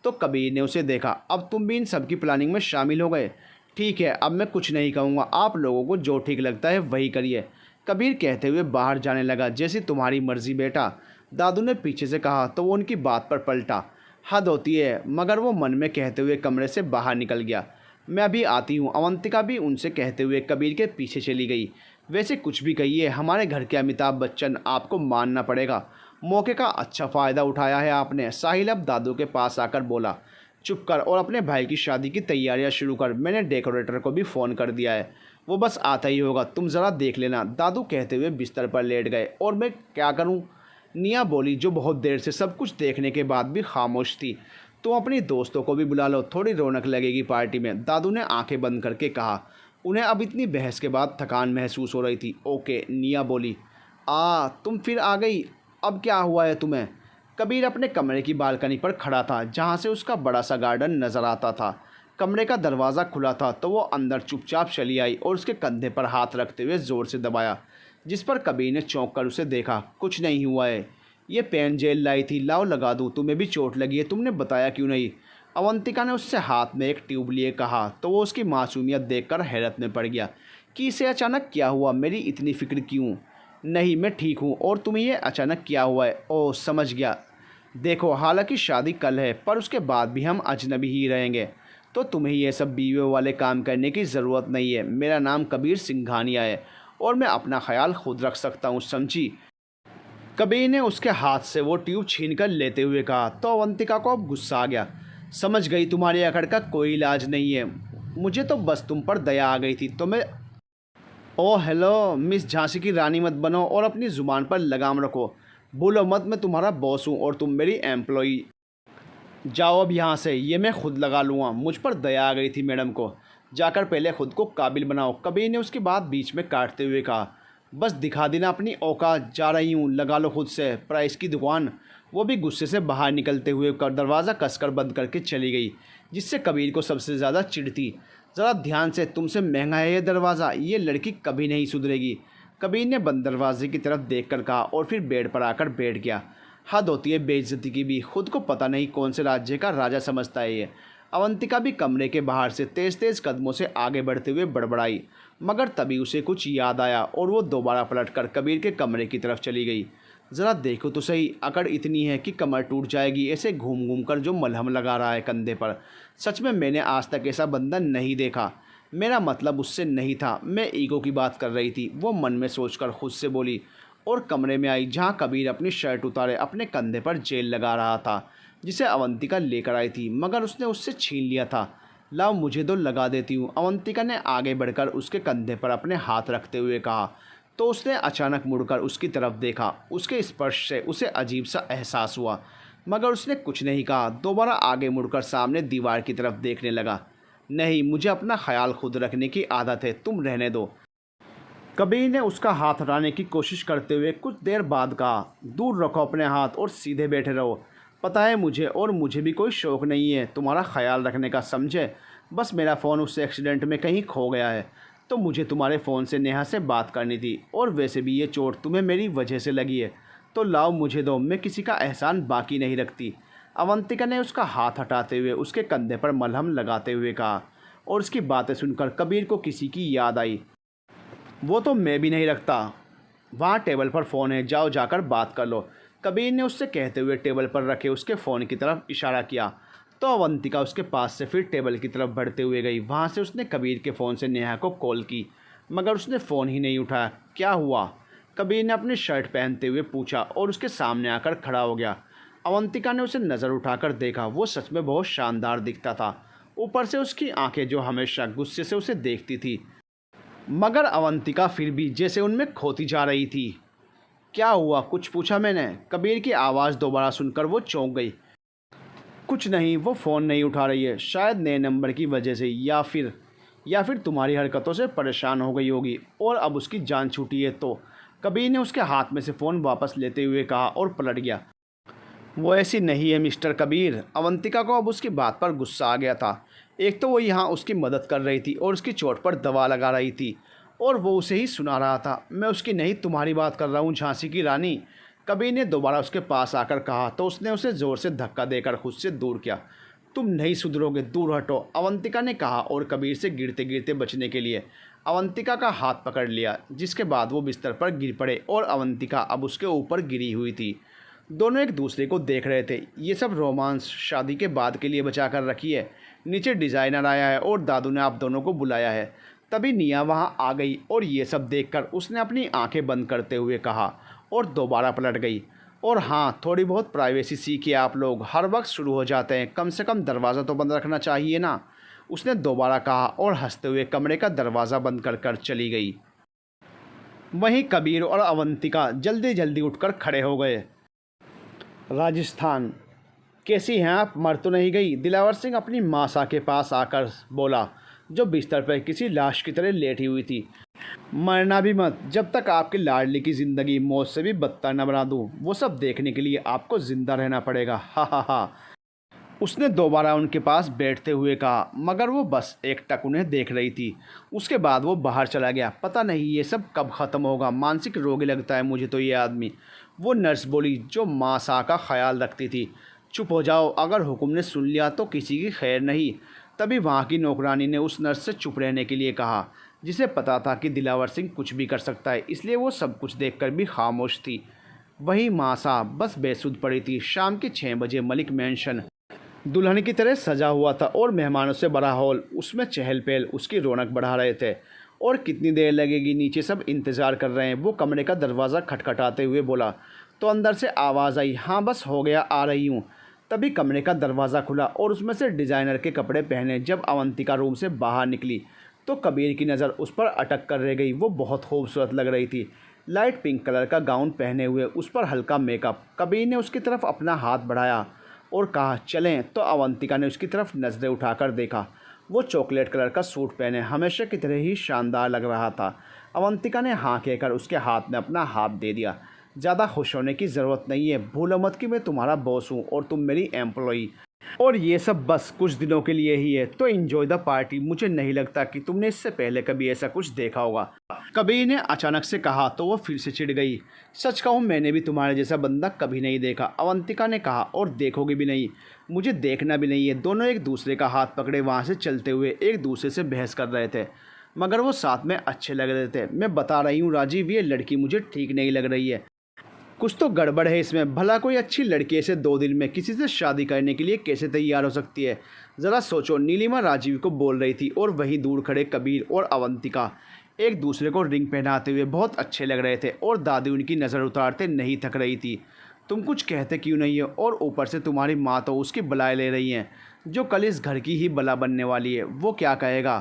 तो कबीर ने उसे देखा। अब तुम भी इन सब की प्लानिंग में शामिल हो गए? ठीक है, अब मैं कुछ नहीं कहूँगा, आप लोगों को जो ठीक लगता है वही करिए, कबीर कहते हुए बाहर जाने लगा। जैसी तुम्हारी मर्ज़ी बेटा, दादू ने पीछे से कहा तो वो उनकी बात पर पलटा। हद होती है, मगर वो मन में कहते हुए कमरे से बाहर निकल गया। मैं अभी आती हूँ। अवंतिका भी उनसे कहते हुए कबीर के पीछे चली गई। वैसे कुछ भी कहिए, हमारे घर के अमिताभ बच्चन, आपको मानना पड़ेगा, मौके का अच्छा फ़ायदा उठाया है आपने। साहिल अब दादू के पास आकर बोला। चुप कर और अपने भाई की शादी की तैयारियां शुरू कर, मैंने डेकोरेटर को भी फ़ोन कर दिया है, वो बस आता ही होगा, तुम ज़रा देख लेना। दादू कहते हुए बिस्तर पर लेट गए। और मैं क्या करूं? निया बोली, जो बहुत देर से सब कुछ देखने के बाद भी खामोश थी। तुम अपनी दोस्तों को भी बुला लो, थोड़ी रौनक लगेगी पार्टी में, दादू ने आंखें बंद करके कहा। उन्हें अब इतनी बहस के बाद थकान महसूस हो रही थी। ओके, निया बोली। तुम फिर आ गई, अब क्या हुआ है तुम्हें? कबीर अपने कमरे की बालकनी पर खड़ा था, जहाँ से उसका बड़ा सा गार्डन नज़र आता था। कमरे का दरवाज़ा खुला था तो वो अंदर चुपचाप चली आई और उसके कंधे पर हाथ रखते हुए ज़ोर से दबाया, जिस पर कबीर ने चौंक कर उसे देखा। कुछ नहीं हुआ है, ये पेन जेल लाई थी, लाओ लगा दूँ, तुम्हें भी चोट लगी है, तुमने बताया क्यों नहीं? अवंतिका ने उससे हाथ में एक ट्यूब लिए कहा तो वो उसकी मासूमियत देखकर हैरत में पड़ गया कि इसे अचानक क्या हुआ, मेरी इतनी फ़िक्र क्यों? नहीं, मैं ठीक हूँ, और तुम्हें ये अचानक क्या हुआ है? ओह, समझ गया। देखो, हालांकि शादी कल है, पर उसके बाद भी हम अजनबी ही रहेंगे, तो तुम्हें ये सब बीवियों वाले काम करने की ज़रूरत नहीं है। मेरा नाम कबीर सिंघानिया है और मैं अपना ख्याल खुद रख सकता हूँ, समझी? कबीर ने उसके हाथ से वो ट्यूब छीन कर लेते हुए कहा। तो अवंतिका को अब गुस्सा आ गया। समझ गई, तुम्हारी अकड़ का कोई इलाज नहीं है, मुझे तो बस तुम पर दया आ गई थी, तो मैं। ओह हेलो, मिस झांसी की रानी मत बनो और अपनी ज़ुबान पर लगाम रखो। बोलो मत, मैं तुम्हारा बॉस हूँ और तुम मेरी एम्प्लॉई। जाओ अब यहाँ से, ये मैं खुद लगा लूँगा। मुझ पर दया आ गई थी मैडम को, जाकर पहले खुद को काबिल बनाओ। कबीर ने उसकी बात बीच में काटते हुए कहा। बस दिखा देना अपनी औकात, जा रही हूँ, लगा लो खुद से प्राइस की दुकान। वो भी गुस्से से बाहर निकलते हुए दरवाज़ा कसकर बंद करके चली गई, जिससे कबीर को सबसे ज़्यादा चिढ़ थी। ज़रा ध्यान से, तुमसे महंगा है ये दरवाज़ा, ये लड़की कभी नहीं सुधरेगी। कबीर ने बंद दरवाजे की तरफ देखकर कहा और फिर बेड पर आकर बैठ गया। हद होती है बेइज्जती की भी, खुद को पता नहीं कौन से राज्य का राजा समझता है ये। अवंतिका भी कमरे के बाहर से तेज़ तेज़ कदमों से आगे बढ़ते हुए बड़बड़ाई, मगर तभी उसे कुछ याद आया और वो दोबारा पलटकर कबीर के कमरे की तरफ चली गई। ज़रा देखो तो सही, अकड़ इतनी है कि कमर टूट जाएगी, ऐसे घूम घूम कर जो मलहम लगा रहा है कंधे पर। सच में मैंने आज तक ऐसा बंदा नहीं देखा। मेरा मतलब उससे नहीं था, मैं ईगो की बात कर रही थी, वो मन में सोचकर खुद से बोली, और कमरे में आई जहाँ कबीर अपनी शर्ट उतारे अपने कंधे पर जेल लगा रहा था, जिसे अवंतिका लेकर आई थी, मगर उसने उससे छीन लिया था। लाओ, मुझे तो लगा देती हूँ, अवंतिका ने आगे बढ़कर उसके कंधे पर अपने हाथ रखते हुए कहा। तो उसने अचानक मुड़कर उसकी तरफ देखा। उसके स्पर्श से उसे अजीब सा एहसास हुआ, मगर उसने कुछ नहीं कहा। दोबारा आगे मुड़कर सामने दीवार की तरफ देखने लगा। नहीं, मुझे अपना ख्याल खुद रखने की आदत है, तुम रहने दो। कबीर ने उसका हाथ हटाने की कोशिश करते हुए कुछ देर बाद कहा। दूर रखो अपने हाथ और सीधे बैठे रहो। पता है मुझे, और मुझे भी कोई शौक़ नहीं है तुम्हारा ख्याल रखने का, समझे? बस मेरा फ़ोन उस एक्सीडेंट में कहीं खो गया है, तो मुझे तुम्हारे फ़ोन से नेहा से बात करनी थी, और वैसे भी ये चोट तुम्हें मेरी वजह से लगी है, तो लाओ मुझे दो, मैं किसी का एहसान बाकी नहीं रखती। अवंतिका ने उसका हाथ हटाते हुए उसके कंधे पर मलहम लगाते हुए कहा, और उसकी बातें सुनकर कबीर को किसी की याद आई। वो तो मैं भी नहीं रखता। वहाँ टेबल पर फ़ोन है, जाओ जाकर बात कर लो। कबीर ने उससे कहते हुए टेबल पर रखे उसके फ़ोन की तरफ इशारा किया, तो अवंतिका उसके पास से फिर टेबल की तरफ बढ़ते हुए गई। वहाँ से उसने कबीर के फ़ोन से नेहा को कॉल की, मगर उसने फ़ोन ही नहीं उठाया। क्या हुआ? कबीर ने अपनी शर्ट पहनते हुए पूछा और उसके सामने आकर खड़ा हो गया। अवंतिका ने उसे नज़र उठाकर देखा। वो सच में बहुत शानदार दिखता था। ऊपर से उसकी आंखें जो हमेशा गुस्से से उसे देखती थी, मगर अवंतिका फिर भी जैसे उनमें खोती जा रही थी। क्या हुआ, कुछ पूछा मैंने? कबीर की आवाज़ दोबारा सुनकर वो चौंक गई। कुछ नहीं, वो फ़ोन नहीं उठा रही है, शायद नए नंबर की वजह से, या फिर तुम्हारी हरकतों से परेशान हो गई होगी और अब उसकी जान छूटी है तो। कबीर ने उसके हाथ में से फ़ोन वापस लेते हुए कहा और पलट गया। वो ऐसी नहीं है मिस्टर कबीर। अवंतिका को अब उसकी बात पर गुस्सा आ गया था। एक तो वो यहाँ उसकी मदद कर रही थी और उसकी चोट पर दवा लगा रही थी, और वो उसे ही सुना रहा था। मैं उसकी नहीं, तुम्हारी बात कर रहा हूँ, झांसी की रानी। कबीर ने दोबारा उसके पास आकर कहा, तो उसने उसे ज़ोर से धक्का देकर खुद से दूर किया। तुम नहीं सुधरोगे, दूर हटो, अवंतिका ने कहा, और कबीर से गिरते गिरते बचने के लिए अवंतिका का हाथ पकड़ लिया, जिसके बाद वो बिस्तर पर गिर पड़े और अवंतिका अब उसके ऊपर गिरी हुई थी। दोनों एक दूसरे को देख रहे थे। ये सब रोमांस शादी के बाद के लिए बचा कर रखी है। नीचे डिज़ाइनर आया है और दादू ने आप दोनों को बुलाया है। तभी निया वहाँ आ गई और ये सब देखकर उसने अपनी आंखें बंद करते हुए कहा, और दोबारा पलट गई। और हाँ, थोड़ी बहुत प्राइवेसी सीखिए आप लोग, हर वक्त शुरू हो जाते हैं, कम से कम दरवाज़ा तो बंद रखना चाहिए ना, उसने दोबारा कहा और हंसते हुए कमरे का दरवाज़ा बंद कर कर चली गई। वहीं कबीर और अवंतिका जल्दी जल्दी उठकर खड़े हो गए। राजस्थान, कैसी हैं आप? मर तो नहीं गई? दिलावर सिंह अपनी मासा के पास आकर बोला, जो बिस्तर पर किसी लाश की तरह लेटी हुई थी। मरना भी मत, जब तक आपकी लाडली की ज़िंदगी मौत से भी बदतर न बना दूँ। वो सब देखने के लिए आपको ज़िंदा रहना पड़ेगा। हा हा हा, उसने दोबारा उनके पास बैठते हुए कहा, मगर वो बस एकटक उन्हें देख रही थी। उसके बाद वो बाहर चला गया। पता नहीं ये सब कब ख़त्म होगा, मानसिक रोगी लगता है मुझे तो ये आदमी, वो नर्स बोली, जो माँ सा का ख्याल रखती थी। चुप हो जाओ, अगर हुक्म ने सुन लिया तो किसी की खैर नहीं। तभी वहाँ की नौकरानी ने उस नर्स से चुप रहने के लिए कहा, जिसे पता था कि दिलावर सिंह कुछ भी कर सकता है, इसलिए वो सब कुछ देखकर भी खामोश थी। वही माँ सा बस बेसुध पड़ी थी। शाम के 6 बजे मलिक मैंशन दुल्हन की तरह सजा हुआ था और मेहमानों से बड़ा हॉल, उसमें चहल पहल उसकी रौनक बढ़ा रहे थे। और कितनी देर लगेगी, नीचे सब इंतज़ार कर रहे हैं। वो कमरे का दरवाज़ा खटखटाते हुए बोला, तो अंदर से आवाज़ आई, हाँ बस हो गया, आ रही हूँ। तभी कमरे का दरवाज़ा खुला और उसमें से डिज़ाइनर के कपड़े पहने जब अवंतिका रूम से बाहर निकली, तो कबीर की नज़र उस पर अटक कर रह गई। वो बहुत खूबसूरत लग रही थी, लाइट पिंक कलर का गाउन पहने हुए, उस पर हल्का मेकअप। कबीर ने उसकी तरफ अपना हाथ बढ़ाया और कहा, चलें, तो अवंतिका ने उसकी तरफ नज़रें उठाकर देखा। वो चॉकलेट कलर का सूट पहने हमेशा की तरह ही शानदार लग रहा था। अवंतिका ने हाँ कहकर उसके हाथ में अपना हाथ दे दिया। ज़्यादा खुश होने की ज़रूरत नहीं है, भूलो मत कि मैं तुम्हारा बॉस हूँ और तुम मेरी एम्प्लॉई, और ये सब बस कुछ दिनों के लिए ही है, तो एंजॉय द पार्टी। मुझे नहीं लगता कि तुमने इससे पहले कभी ऐसा कुछ देखा होगा, कबीर ने अचानक से कहा, तो वो फिर से चिढ़ गई। सच कहूँ, मैंने भी तुम्हारे जैसा बंदा कभी नहीं देखा, अवंतिका ने कहा, और देखोगे भी नहीं, मुझे देखना भी नहीं है। दोनों एक दूसरे का हाथ पकड़े वहाँ से चलते हुए एक दूसरे से बहस कर रहे थे, मगर वो साथ में अच्छे लग रहे थे। मैं बता रही हूँ राजीव, ये लड़की मुझे ठीक नहीं लग रही है, कुछ तो गड़बड़ है इसमें। भला कोई अच्छी लड़की ऐसे 2 दिन में किसी से शादी करने के लिए कैसे तैयार हो सकती है? ज़रा सोचो, नीलिमा राजीव को बोल रही थी, और वहीं दूर खड़े कबीर और अवंतिका एक दूसरे को रिंग पहनाते हुए बहुत अच्छे लग रहे थे, और दादी उनकी नज़र उतारते नहीं थक रही थी। तुम कुछ कहते क्यों नहीं हो? और ऊपर से तुम्हारी माँ तो उसकी बलाएँ ले रही हैं, जो कल इस घर की ही बला बनने वाली है। वो क्या कहेगा?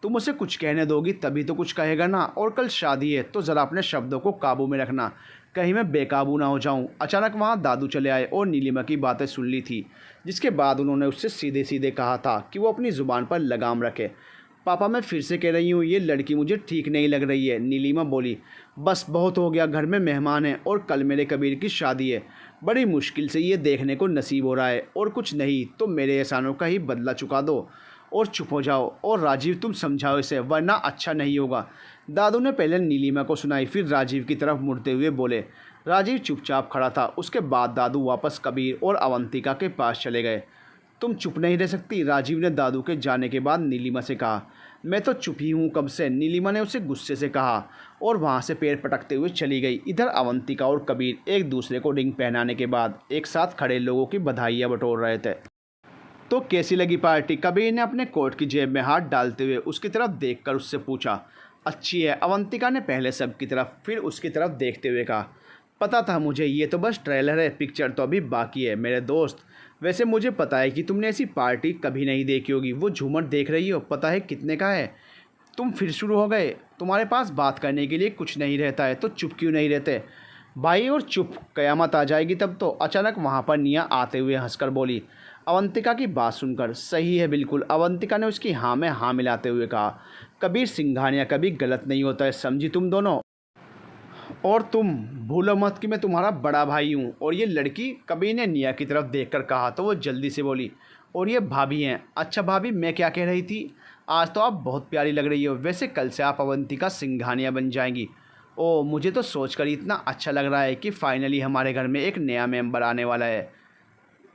तुम उसे कुछ कहने दोगी तभी तो कुछ कहेगा ना। और कल शादी है, तो ज़रा अपने शब्दों को काबू में रखना, कहीं मैं बेकाबू ना हो जाऊं। अचानक वहां दादू चले आए और नीलिमा की बातें सुन ली थी, जिसके बाद उन्होंने उससे सीधे सीधे कहा था कि वो अपनी ज़ुबान पर लगाम रखे। पापा, मैं फिर से कह रही हूँ, ये लड़की मुझे ठीक नहीं लग रही है, नीलिमा बोली। बस बहुत हो गया, घर में मेहमान हैं और कल मेरे कबीर की शादी है। बड़ी मुश्किल से ये देखने को नसीब हो रहा है, और कुछ नहीं तो मेरे एहसानों का ही बदला चुका दो। और चुप हो जाओ, और राजीव तुम समझाओ इसे, वरना अच्छा नहीं होगा। दादू ने पहले नीलिमा को सुनाई, फिर राजीव की तरफ मुड़ते हुए बोले। राजीव चुपचाप खड़ा था। उसके बाद दादू वापस कबीर और अवंतिका के पास चले गए। तुम चुप नहीं रह सकती, राजीव ने दादू के जाने के बाद नीलिमा से कहा। मैं तो चुप ही हूँ कब से, नीलिमा ने उसे गुस्से से कहा, और वहाँ से पैर पटकते हुए चली गई। इधर अवंतिका और कबीर एक दूसरे को रिंग पहनाने के बाद एक साथ खड़े लोगों की बधाइयाँ बटोर रहे थे। तो कैसी लगी पार्टी, कबीर ने अपने कोट की जेब में हाथ डालते हुए उसकी तरफ देखकर उससे पूछा। अच्छी है, अवंतिका ने पहले सबकी तरफ फिर उसकी तरफ देखते हुए कहा। पता था मुझे, ये तो बस ट्रेलर है, पिक्चर तो अभी बाकी है मेरे दोस्त। वैसे मुझे पता है कि तुमने ऐसी पार्टी कभी नहीं देखी होगी। वो झूमर देख रही हो, पता है कितने का है? तुम फिर शुरू हो गए? तुम्हारे पास बात करने के लिए कुछ नहीं रहता है तो चुप क्यों नहीं रहते भाई? और चुप, कयामत आ जाएगी तब तो। अचानक वहाँ पर निया आते हुए हंसकर बोली। अवंतिका की बात सुनकर, सही है बिल्कुल, अवंतिका ने उसकी हाँ में हाँ मिलाते हुए कहा। कबीर सिंघानिया कभी गलत नहीं होता है, समझी तुम दोनों? और तुम भूलो मत कि मैं तुम्हारा बड़ा भाई हूँ। और ये लड़की, कबीर ने निया की तरफ देखकर कहा तो वो जल्दी से बोली। और ये भाभी हैं। अच्छा भाभी, मैं क्या कह रही थी, आज तो आप बहुत प्यारी लग रही हो। वैसे कल से आप अवंतिका सिंघानिया बन जाएंगी। ओ, मुझे तो सोचकर इतना अच्छा लग रहा है कि फाइनली हमारे घर में एक नया मेंबर आने वाला है।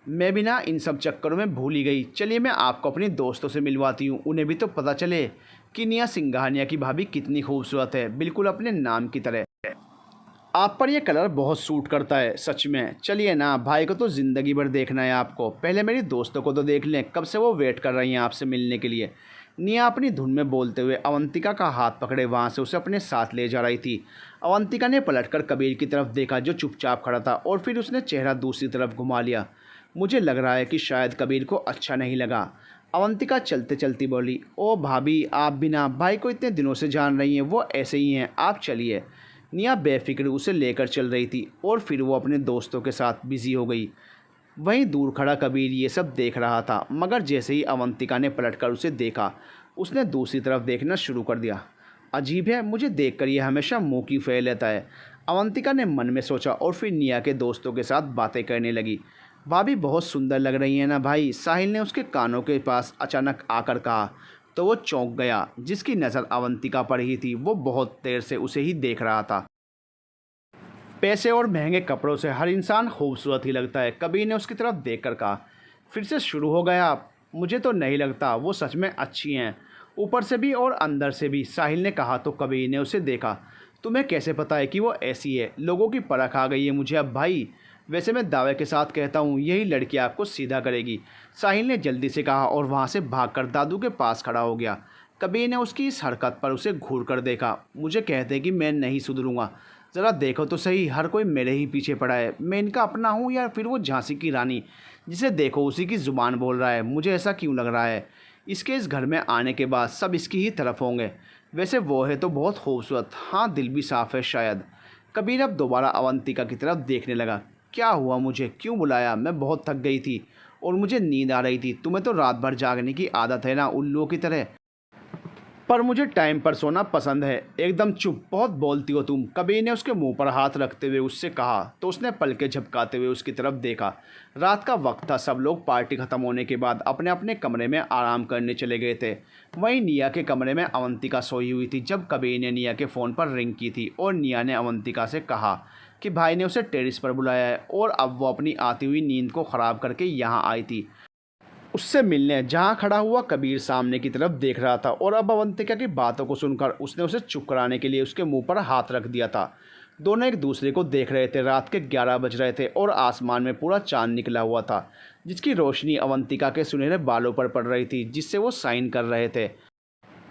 मैं भी ना इन सब चक्करों में भूल ही गई। चलिए मैं आपको अपने दोस्तों से मिलवाती हूँ, उन्हें भी तो पता चले कि निया सिंघानिया की भाभी कितनी खूबसूरत है, बिल्कुल अपने नाम की तरह। आप पर यह कलर बहुत सूट करता है सच में। चलिए ना, भाई को तो ज़िंदगी भर देखना है आपको। पहले मेरी दोस्तों को तो देख लें, कब से वो वेट कर रही हैं आपसे मिलने के लिए। निया अपनी धुन में बोलते हुए अवंतिका का हाथ पकड़े वहाँ से उसे अपने साथ ले जा रही थी। अवंतिका ने पलटकर कबीर की तरफ देखा जो चुपचाप खड़ा था, और फिर उसने चेहरा दूसरी तरफ घुमा लिया। मुझे लग रहा है कि शायद कबीर को अच्छा नहीं लगा। अवंतिका चलते चलती बोली। ओ भाभी, आप भी ना भाई को इतने दिनों से जान रही हैं, वो ऐसे ही हैं, आप चलिए। निया बेफिक्र उसे लेकर चल रही थी, और फिर वो अपने दोस्तों के साथ बिजी हो गई। वहीं दूर खड़ा कबीर ये सब देख रहा था, मगर जैसे ही अवंतिका ने पलटकर उसे देखा, उसने दूसरी तरफ देखना शुरू कर दिया। अजीब है, मुझे देखकर ये हमेशा मुँह की फेर लेता है, अवंतिका ने मन में सोचा, और फिर निया के दोस्तों के साथ बातें करने लगी। भाभी बहुत सुंदर लग रही है ना भाई, साहिल ने उसके कानों के पास अचानक आकर कहा। तो वो चौंक गया। जिसकी नज़र अवंतिका पर ही थी, वो बहुत देर से उसे ही देख रहा था। पैसे और महंगे कपड़ों से हर इंसान खूबसूरत ही लगता है, कबीर ने उसकी तरफ देखकर कहा। फिर से शुरू हो गया? मुझे तो नहीं लगता, वो सच में अच्छी हैं, ऊपर से भी और अंदर से भी, साहिल ने कहा तो कबीर ने उसे देखा। तुम्हें कैसे पता है कि वो ऐसी है? लोगों की परख आ गई है मुझे अब भाई। वैसे मैं दावे के साथ कहता हूँ, यही लड़की आपको सीधा करेगी, साहिल ने जल्दी से कहा, और वहाँ से भागकर दादू के पास खड़ा हो गया। कबीर ने उसकी इस हरकत पर उसे घूर कर देखा। मुझे कहते कि मैं नहीं सुधरूंगा, ज़रा देखो तो सही, हर कोई मेरे ही पीछे पड़ा है। मैं इनका अपना हूँ या फिर वो झांसी की रानी, जिसे देखो उसी की ज़ुबान बोल रहा है। मुझे ऐसा क्यों लग रहा है? इसके इस घर में आने के बाद सब इसकी ही तरफ होंगे। वैसे वो है तो बहुत खूबसूरत, हाँ दिल भी साफ़ है शायद। कबीर अब दोबारा अवंतिका की तरफ देखने लगा। क्या हुआ, मुझे क्यों बुलाया? मैं बहुत थक गई थी और मुझे नींद आ रही थी। तुम्हें तो रात भर जागने की आदत है ना, उल्लुओं की तरह। पर मुझे टाइम पर सोना पसंद है। एकदम चुप, बहुत बोलती हो तुम, कबीर ने उसके मुंह पर हाथ रखते हुए उससे कहा। तो उसने पलके झपकाते हुए उसकी तरफ देखा। रात का वक्त था, सब लोग पार्टी ख़त्म होने के बाद अपने अपने कमरे में आराम करने चले गए थे। वहीं निया के कमरे में अवंतिका सोई हुई थी जब कबीर ने निया के फ़ोन पर रिंग की थी, और निया ने अवंतिका से कहा कि भाई ने उसे टेरिस पर बुलाया है, और अब वो अपनी आती हुई नींद को ख़राब करके यहाँ आई थी उससे मिलने। जहाँ खड़ा हुआ कबीर सामने की तरफ देख रहा था, और अब अवंतिका की बातों को सुनकर उसने उसे चुप कराने के लिए उसके मुंह पर हाथ रख दिया था। दोनों एक दूसरे को देख रहे थे। रात के 11 बज रहे थे और आसमान में पूरा चांद निकला हुआ था, जिसकी रोशनी अवंतिका के सुनहरे बालों पर पड़ रही थी, जिससे वो साइन कर रहे थे,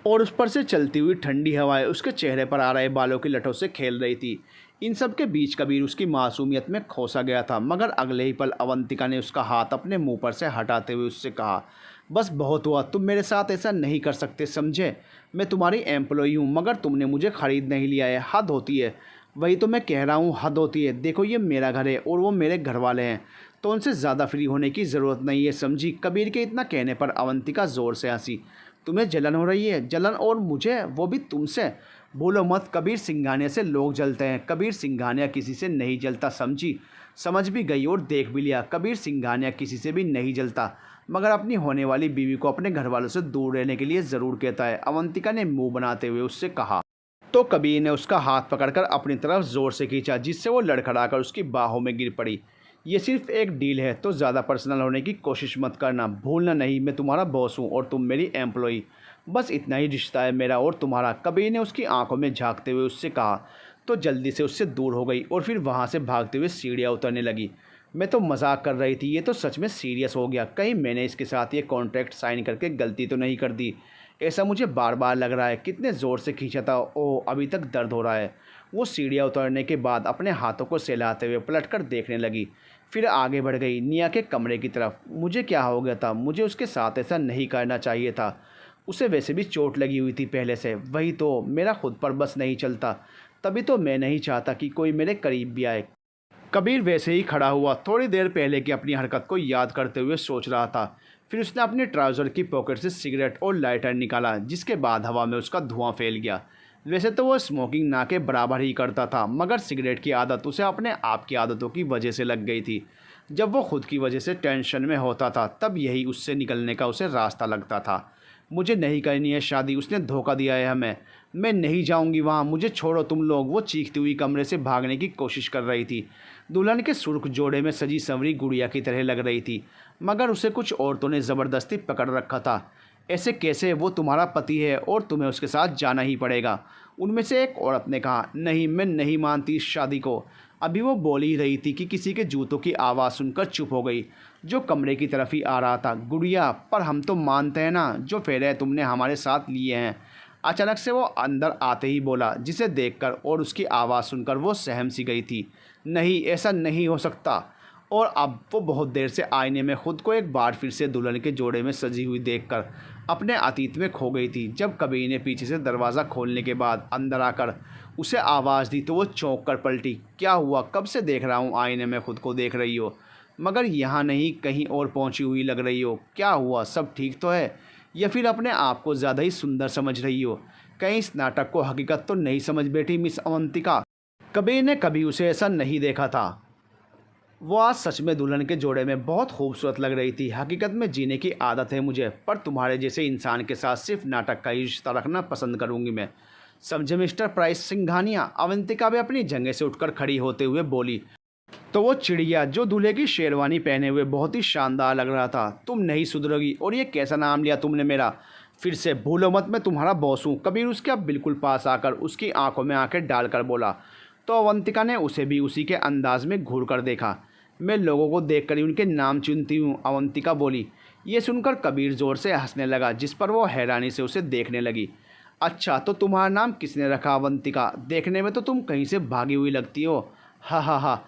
और उस पर से चलती हुई ठंडी हवाएं उसके चेहरे पर आ रहे बालों की लटों से खेल रही थी। इन सब के बीच कबीर उसकी मासूमियत में खोसा गया था, मगर अगले ही पल अवंतिका ने उसका हाथ अपने मुंह पर से हटाते हुए उससे कहा, बस बहुत हुआ, तुम मेरे साथ ऐसा नहीं कर सकते, समझे? मैं तुम्हारी एम्प्लॉई हूँ, मगर तुमने मुझे ख़रीद नहीं लिया है, हद होती है। वही तो मैं कह रहा हूँ, हद होती है। देखो ये मेरा घर है और वो मेरे घर वाले हैं, तो उनसे ज़्यादा फ्री होने की ज़रूरत नहीं है, समझी? कबीर के इतना कहने पर अवंतिका ज़ोर से हंसी। तुम्हें जलन हो रही है? जलन? और मुझे, वो भी तुमसे? बोलो मत, कबीर सिंघानिया से लोग जलते हैं, कबीर सिंघानिया किसी से नहीं जलता, समझी? समझ भी गई और देख भी लिया, कबीर सिंघानिया किसी से भी नहीं जलता। मगर अपनी होने वाली बीवी को अपने घर वालों से दूर रहने के लिए ज़रूर कहता है। अवंतिका ने मुंह बनाते हुए उससे कहा। तो कबीर ने उसका हाथ पकड़कर अपनी तरफ ज़ोर से खींचा, जिससे वो लड़खड़ाकर उसकी बाहों में गिर पड़ी। ये सिर्फ एक डील है, तो ज़्यादा पर्सनल होने की कोशिश मत करना। भूलना नहीं, मैं तुम्हारा बॉस हूँ और तुम मेरी एम्प्लॉई। बस इतना ही रिश्ता है मेरा और तुम्हारा। कबीर ने उसकी आंखों में झांकते हुए उससे कहा, तो जल्दी से उससे दूर हो गई और फिर वहाँ से भागते हुए सीढ़ियाँ उतरने लगी। मैं तो मजाक कर रही थी, ये तो सच में सीरियस हो गया। कहीं मैंने इसके साथ ये कॉन्ट्रैक्ट साइन करके गलती तो नहीं कर दी? ऐसा मुझे बार बार लग रहा है। कितने ज़ोर से खींचा था, ओह अभी तक दर्द हो रहा है। वो सीढ़ियाँ उतरने के बाद अपने हाथों को सहलाते हुए पलटकर देखने लगी, फिर आगे बढ़ गई निया के कमरे की तरफ। मुझे क्या हो गया था? मुझे उसके साथ ऐसा नहीं करना चाहिए था। उसे वैसे भी चोट लगी हुई थी पहले से। वही तो, मेरा खुद पर बस नहीं चलता। तभी तो मैं नहीं चाहता कि कोई मेरे करीब भी आए। कबीर वैसे ही खड़ा हुआ, थोड़ी देर पहले की अपनी हरकत को याद करते हुए सोच रहा था। फिर उसने अपने ट्राउज़र की पॉकेट से सिगरेट और लाइटर निकाला, जिसके बाद हवा में उसका धुआं फैल गया। वैसे तो वो स्मोकिंग ना के बराबर ही करता था, मगर सिगरेट की आदत उसे अपने आप की आदतों की वजह से लग गई थी। जब वो खुद की वजह से टेंशन में होता था, तब यही उससे निकलने का उसे रास्ता लगता था। मुझे नहीं करनी है शादी, उसने धोखा दिया है हमें। मैं नहीं जाऊंगी वहाँ, मुझे छोड़ो तुम लोग। वो चीखती हुई कमरे से भागने की कोशिश कर रही थी। दुल्हन के सुर्ख जोड़े में सजी संवरी गुड़िया की तरह लग रही थी, मगर उसे कुछ औरतों ने ज़बरदस्ती पकड़ रखा था। ऐसे कैसे? वो तुम्हारा पति है और तुम्हें उसके साथ जाना ही पड़ेगा। उनमें से एक औरत ने कहा। नहीं, मैं नहीं मानती इस शादी को। अभी वो बोल ही रही थी कि किसी के जूतों की आवाज़ सुनकर चुप हो गई, जो कमरे की तरफ ही आ रहा था। गुड़िया, पर हम तो मानते हैं ना, जो फेरे तुमने हमारे साथ लिए हैं। अचानक से वो अंदर आते ही बोला, जिसे देखकर और उसकी आवाज़ सुनकर वो सहम सी गई थी। नहीं, ऐसा नहीं हो सकता। और अब वो बहुत देर से आईने में खुद को एक बार फिर से दुल्हन के जोड़े में सजी हुई देखकर अपने अतीत में खो गई थी। जब कबीर ने पीछे से दरवाज़ा खोलने के बाद अंदर आकर उसे आवाज़ दी, तो वो चौंक कर पलटी। क्या हुआ? कब से देख रहा हूँ आईने में खुद को देख रही हो, मगर यहाँ नहीं कहीं और पहुँची हुई लग रही हो। क्या हुआ? सब ठीक तो है? या फिर अपने आप को ज़्यादा ही सुंदर समझ रही हो? कहीं इस नाटक को हकीकत तो नहीं समझ बैठी मिस अवंतिका? कबीर ने कभी उसे ऐसा नहीं देखा था। वो आज सच में दुल्हन के जोड़े में बहुत खूबसूरत लग रही थी। हकीकत में जीने की आदत है मुझे, पर तुम्हारे जैसे इंसान के साथ सिर्फ नाटक का ही रिश्ता रखना पसंद करूंगी मैं। समझे मिस्टर प्राइस सिंघानिया? अवंतिका भी अपनी जगह से उठकर खड़ी होते हुए बोली। तो वो चिड़िया जो दूल्हे की शेरवानी पहने हुए बहुत ही शानदार लग रहा था। तुम नहीं सुधरोगी, और ये कैसा नाम लिया तुमने मेरा? फिर से भूलो मत, मैं तुम्हारा बॉस हूँ। कबीर उसके अब बिल्कुल पास आकर उसकी आंखों में आंखें डालकर बोला। तो अवंतिका ने उसे भी उसी के अंदाज में घूर कर देखा। मैं लोगों को देखकर ही उनके नाम चुनती हूँ, अवंतिका बोली। ये सुनकर कबीर ज़ोर से हंसने लगा, जिस पर वो हैरानी से उसे देखने लगी। अच्छा, तो तुम्हारा नाम किसने रखा अवंतिका? देखने में तो तुम कहीं से भागी हुई लगती हो। हा हा हा।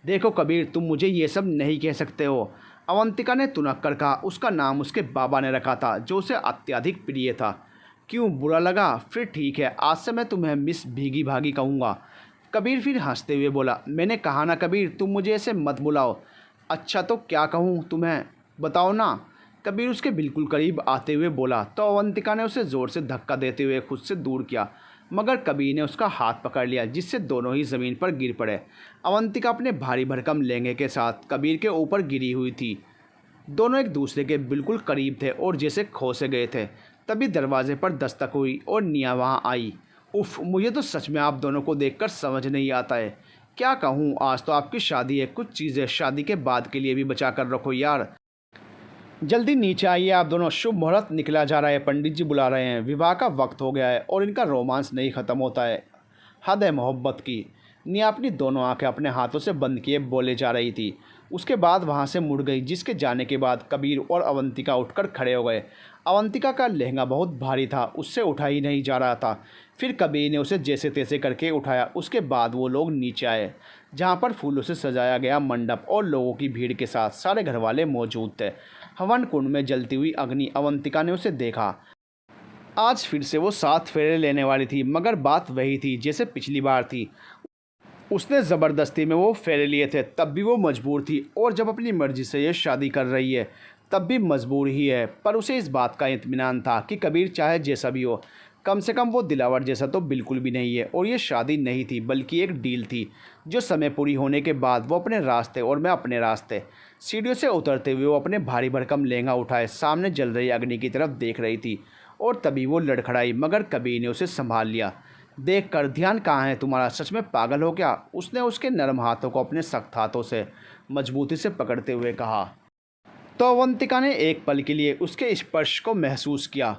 देखो कबीर, तुम मुझे ये सब नहीं कह सकते हो, अवंतिका ने तुनक कर कहा। उसका नाम उसके बाबा ने रखा था, जो उसे अत्यधिक प्रिय था। क्यों, बुरा लगा? फिर ठीक है, आज से मैं तुम्हें मिस भीगी भागी कहूँगा। कबीर फिर हंसते हुए बोला। मैंने कहा ना कबीर, तुम मुझे ऐसे मत बुलाओ। अच्छा, तो क्या कहूँ तुम्हें, बताओ ना? कबीर उसके बिल्कुल करीब आते हुए बोला। तो अवंतिका ने उसे ज़ोर से धक्का देते हुए खुद से दूर किया, मगर कबीर ने उसका हाथ पकड़ लिया, जिससे दोनों ही ज़मीन पर गिर पड़े। अवंतिका अपने भारी भरकम लहंगे के साथ कबीर के ऊपर गिरी हुई थी। दोनों एक दूसरे के बिल्कुल करीब थे और जैसे खो से गए थे। तभी दरवाजे पर दस्तक हुई और निया वहाँ आई। उफ, मुझे तो सच में आप दोनों को देखकर समझ नहीं आता है। क्या कहूँ, आज तो आपकी शादी है। कुछ चीज़ें शादी के बाद के लिए भी बचा कर रखो यार। जल्दी नीचे आइए आप दोनों, शुभ मुहूर्त निकला जा रहा है, पंडित जी बुला रहे हैं। विवाह का वक्त हो गया है और इनका रोमांस नहीं ख़त्म होता है। हद है मोहब्बत की। निया अपनी दोनों आंखें अपने हाथों से बंद किए बोले जा रही थी। उसके बाद वहाँ से मुड़ गई, जिसके जाने के बाद कबीर और अवंतिका उठकर खड़े हो गए। अवंतिका का लहंगा बहुत भारी था, उससे उठा ही नहीं जा रहा था। फिर कबीर ने उसे जैसे तैसे करके उठाया। उसके बाद वो लोग नीचे आए, जहाँ पर फूलों से सजाया गया मंडप और लोगों की भीड़ के साथ सारे घरवाले मौजूद थे। हवन कुंड में जलती हुई अग्नि। अवंतिका ने उसे देखा। आज फिर से वो 7 फेरे लेने वाली थी, मगर बात वही थी जैसे पिछली बार थी। उसने ज़बरदस्ती में वो फेरे लिए थे, तब भी वो मजबूर थी, और जब अपनी मर्ज़ी से ये शादी कर रही है तब भी मजबूर ही है। पर उसे इस बात का इत्मीनान था कि कबीर चाहे जैसा भी हो, कम से कम वो दिलावर जैसा तो बिल्कुल भी नहीं है। और ये शादी नहीं थी बल्कि एक डील थी, जो समय पूरी होने के बाद वो अपने रास्ते और मैं अपने रास्ते। सीढ़ियों से उतरते हुए वो अपने भारी भरकम लहंगा उठाए सामने जल रही अग्नि की तरफ देख रही थी। और तभी वो लड़खड़ाई, मगर कबीर ने उसे संभाल लिया। देख कर, ध्यान कहाँ है तुम्हारा? सच में पागल हो क्या? उसने उसके नरम हाथों को अपने सख्त हाथों से मजबूती से पकड़ते हुए कहा। तो अवंतिका ने एक पल के लिए उसके स्पर्श को महसूस किया।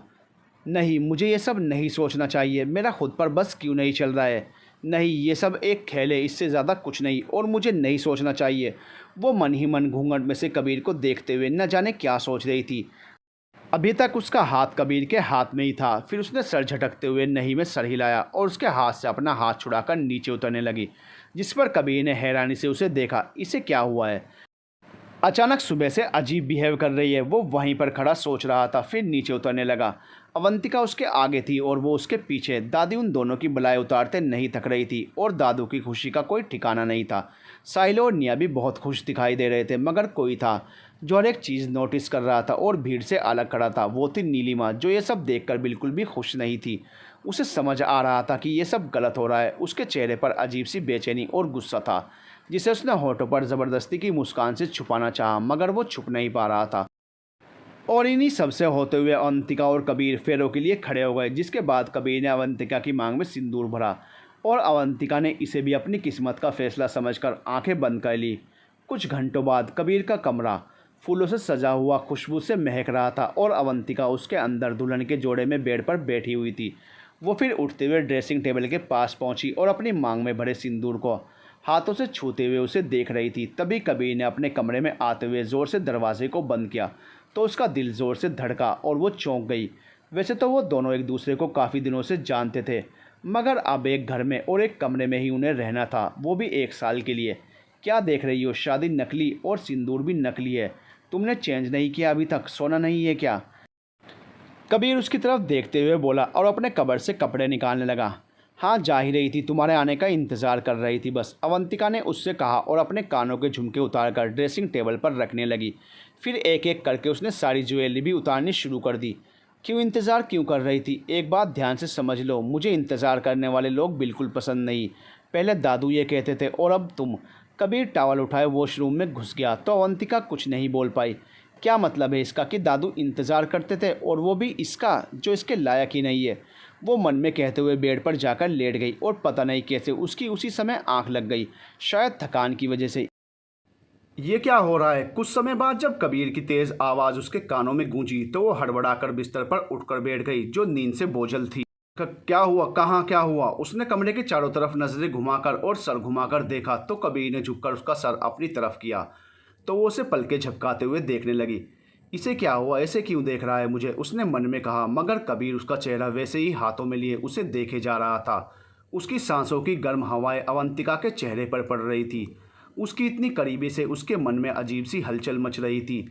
नहीं, मुझे ये सब नहीं सोचना चाहिए। मेरा खुद पर बस क्यों नहीं चल रहा है। नहीं, ये सब एक खेल है, इससे ज़्यादा कुछ नहीं, और मुझे नहीं सोचना चाहिए। वो मन ही मन घूंघट में से कबीर को देखते हुए न जाने क्या सोच रही थी। अभी तक उसका हाथ कबीर के हाथ में ही था। फिर उसने सर झटकते हुए नहीं में सर हिलाया और उसके हाथ से अपना हाथ छुड़ाकर नीचे उतरने लगी, जिस पर कबीर ने हैरानी से उसे देखा। इसे क्या हुआ है? अचानक सुबह से अजीब बिहेव कर रही है। वो वहीं पर खड़ा सोच रहा था, फिर नीचे उतरने लगा। अवंतिका उसके आगे थी और वो उसके पीछे। दादी उन दोनों की बलाएं उतारते नहीं थक रही थी और दादू की खुशी का कोई ठिकाना नहीं था। साहिल और निया भी बहुत खुश दिखाई दे रहे थे, मगर कोई था जो हर एक चीज़ नोटिस कर रहा था और भीड़ से अलग खड़ा था। वो थी नीलिमा, जो ये सब देखकर बिल्कुल भी खुश नहीं थी। उसे समझ आ रहा था कि ये सब गलत हो रहा है। उसके चेहरे पर अजीब सी बेचैनी और गुस्सा था, जिसे उसने होठों पर ज़बरदस्ती की मुस्कान से छुपाना चाहा, मगर वो छुप नहीं पा रहा था। और इन्हीं सबसे होते हुए अवंतिका और कबीर फेरों के लिए खड़े हो गए, जिसके बाद कबीर ने अवंतिका की मांग में सिंदूर भरा और अवंतिका ने इसे भी अपनी किस्मत का फैसला समझकर आंखें बंद कर ली। कुछ घंटों बाद कबीर का कमरा फूलों से सजा हुआ खुशबू से महक रहा था और अवंतिका उसके अंदर दुल्हन के जोड़े में बेड पर बैठी हुई थी। वो फिर उठते हुए ड्रेसिंग टेबल के पास पहुंची और अपनी मांग में भरे सिंदूर को हाथों से छूते हुए उसे देख रही थी। तभी कबीर ने अपने कमरे में आते हुए ज़ोर से दरवाजे को बंद किया तो उसका दिल ज़ोर से धड़का और वो चौंक गई। वैसे तो वो दोनों एक दूसरे को काफ़ी दिनों से जानते थे, मगर अब एक घर में और एक कमरे में ही उन्हें रहना था, वो भी 1 साल के लिए। क्या देख रही हो? शादी नकली और सिंदूर भी नकली है। तुमने चेंज नहीं किया अभी तक? सोना नहीं है क्या? कबीर उसकी तरफ देखते हुए बोला और अपने कबर से कपड़े निकालने लगा। हाँ, जा ही रही थी, तुम्हारे आने का इंतज़ार कर रही थी बस, अवंतिका ने उससे कहा और अपने कानों के झुमके उतारकर ड्रेसिंग टेबल पर रखने लगी। फिर एक एक करके उसने सारी ज्वेलरी भी उतारनी शुरू कर दी। क्यों इंतज़ार क्यों कर रही थी? एक बात ध्यान से समझ लो, मुझे इंतज़ार करने वाले लोग बिल्कुल पसंद नहीं। पहले दादू ये कहते थे और अब तुम। कबीर टॉवल उठाए वॉशरूम में घुस गया तो अवंतिका कुछ नहीं बोल पाई। क्या मतलब है इसका कि दादू इंतज़ार करते थे और वो भी इसका, जो इसके लायक ही नहीं है? वो मन में कहते हुए बेड पर जाकर लेट गई और पता नहीं कैसे उसकी उसी समय आंख लग गई, शायद थकान की वजह से। ये क्या हो रहा है? कुछ समय बाद जब कबीर की तेज़ आवाज़ उसके कानों में गूंजी तो वो हड़बड़ाकर बिस्तर पर उठकर बैठ गई, जो नींद से बोझल थी। क्या हुआ? कहाँ क्या हुआ? उसने कमरे के चारों तरफ नजरें घुमाकर और सर घुमाकर देखा तो कबीर ने झुककर उसका सर अपनी तरफ किया तो वो उसे पलके झपकाते हुए देखने लगी। इसे क्या हुआ? ऐसे क्यों देख रहा है मुझे? उसने मन में कहा, मगर कबीर उसका चेहरा वैसे ही हाथों में लिए उसे देखे जा रहा था। उसकी सांसों की गर्म हवाएं अवंतिका के चेहरे पर पड़ रही थी। उसकी इतनी करीबी से उसके मन में अजीब सी हलचल मच रही थी।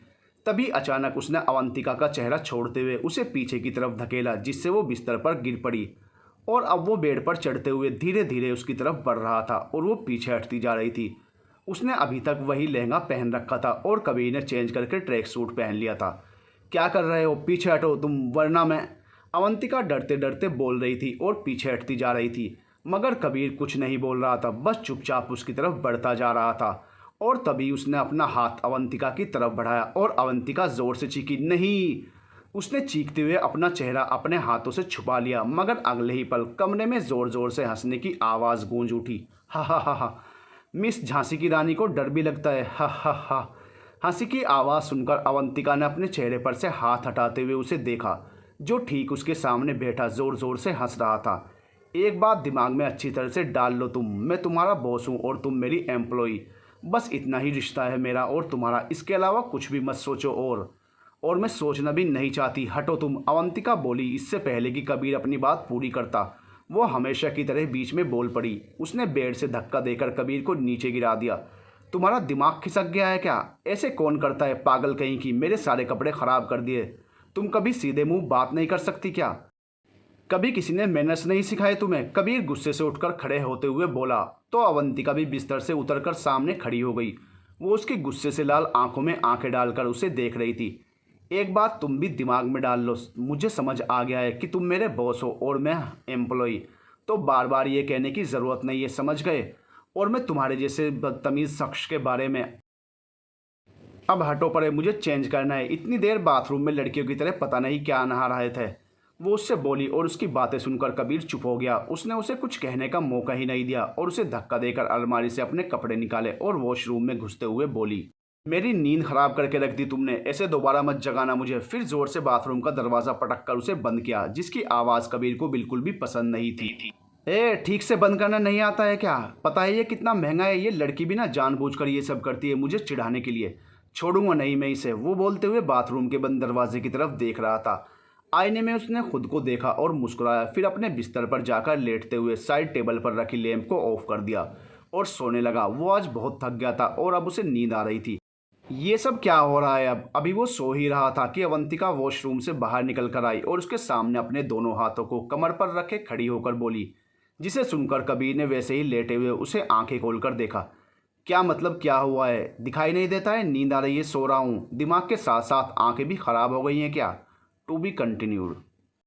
तभी अचानक उसने अवंतिका का चेहरा छोड़ते हुए उसे पीछे की तरफ धकेला, जिससे वो बिस्तर पर गिर पड़ी। और अब वो बेड पर चढ़ते हुए धीरे धीरे उसकी तरफ बढ़ रहा था और वो पीछे हटती जा रही थी। उसने अभी तक वही लहंगा पहन रखा था और कबीर ने चेंज करके ट्रैक सूट पहन लिया था। क्या कर रहे हो? पीछे हटो तुम, वरना मैं। अवंतिका डरते डरते बोल रही थी और पीछे हटती जा रही थी, मगर कबीर कुछ नहीं बोल रहा था, बस चुपचाप उसकी तरफ बढ़ता जा रहा था। और तभी उसने अपना हाथ अवंतिका की तरफ बढ़ाया और अवंतिका ज़ोर से चीखी, नहीं। उसने चीखते हुए अपना चेहरा अपने हाथों से छुपा लिया, मगर अगले ही पल कमरे में ज़ोर ज़ोर से हंसने की आवाज़ गूंज उठी। हा हा हा हा। मिस झांसी की रानी को डर भी लगता है, हा हा हा। हंसी की आवाज़ सुनकर अवंतिका ने अपने चेहरे पर से हाथ हटाते हुए उसे देखा, जो ठीक उसके सामने बैठा ज़ोर ज़ोर से हंस रहा था। एक बात दिमाग में अच्छी तरह से डाल लो तुम, मैं तुम्हारा बॉस हूँ और तुम मेरी एम्प्लॉई। बस इतना ही रिश्ता है मेरा और तुम्हारा, इसके अलावा कुछ भी मत सोचो। और मैं सोचना भी नहीं चाहती, हटो तुम, अवंतिका बोली इससे पहले कि कबीर अपनी बात पूरी करता। वो हमेशा की तरह बीच में बोल पड़ी। उसने बेड से धक्का देकर कबीर को नीचे गिरा दिया। तुम्हारा दिमाग खिसक गया है क्या? ऐसे कौन करता है, पागल कहीं की, मेरे सारे कपड़े ख़राब कर दिए। तुम कभी सीधे मुंह बात नहीं कर सकती क्या? कभी किसी ने मैनर्स नहीं सिखाए तुम्हें? कबीर गुस्से से उठकर खड़े होते हुए बोला तो अवंतिका भी बिस्तर से उतरकर सामने खड़ी हो गई। वो उसके गुस्से से लाल आंखों में आंखें डालकर उसे देख रही थी। एक बात तुम भी दिमाग में डाल लो, मुझे समझ आ गया है कि तुम मेरे बॉस हो और मैं एम्प्लॉई, तो बार बार ये कहने की ज़रूरत नहीं है, समझ गए। और मैं तुम्हारे जैसे बदतमीज़ शख्स के बारे में अब हटो पड़े, मुझे चेंज करना है। इतनी देर बाथरूम में लड़कियों की तरह पता नहीं क्या नहा रहे थे। वो उससे बोली और उसकी बातें सुनकर कबीर चुप हो गया। उसने उसे कुछ कहने का मौका ही नहीं दिया और उसे धक्का देकर अलमारी से अपने कपड़े निकाले और वॉशरूम में घुसते हुए बोली, मेरी नींद खराब करके रख दी तुमने, ऐसे दोबारा मत जगाना मुझे। फिर जोर से बाथरूम का दरवाज़ा पटक कर उसे बंद किया, जिसकी आवाज़ कबीर को बिल्कुल भी पसंद नहीं थी। ए, ठीक से बंद करना नहीं आता है क्या? पता है ये कितना महंगा है? ये लड़की भी ना जानबूझकर ये सब करती है मुझे चिढ़ाने के लिए। छोड़ूंगा नहीं मैं इसे। वो बोलते हुए बाथरूम के बंद दरवाजे की तरफ देख रहा था। आईने में उसने खुद को देखा और मुस्कुराया। फिर अपने बिस्तर पर जाकर लेटते हुए साइड टेबल पर रखी लैंप को ऑफ कर दिया और सोने लगा। वो आज बहुत थक गया था और अब उसे नींद आ रही थी। ये सब क्या हो रहा है? अब अभी वो सो ही रहा था कि अवंतिका वॉशरूम से बाहर निकल कर आई और उसके सामने अपने दोनों हाथों को कमर पर रखे खड़ी होकर बोली, जिसे सुनकर कबीर ने वैसे ही लेटे हुए उसे आंखें खोलकर देखा। क्या मतलब, क्या हुआ है? दिखाई नहीं देता है? नींद आ रही है, सो रहा हूँ। दिमाग के साथ साथ आंखें भी खराब हो गई हैं क्या? To be continued.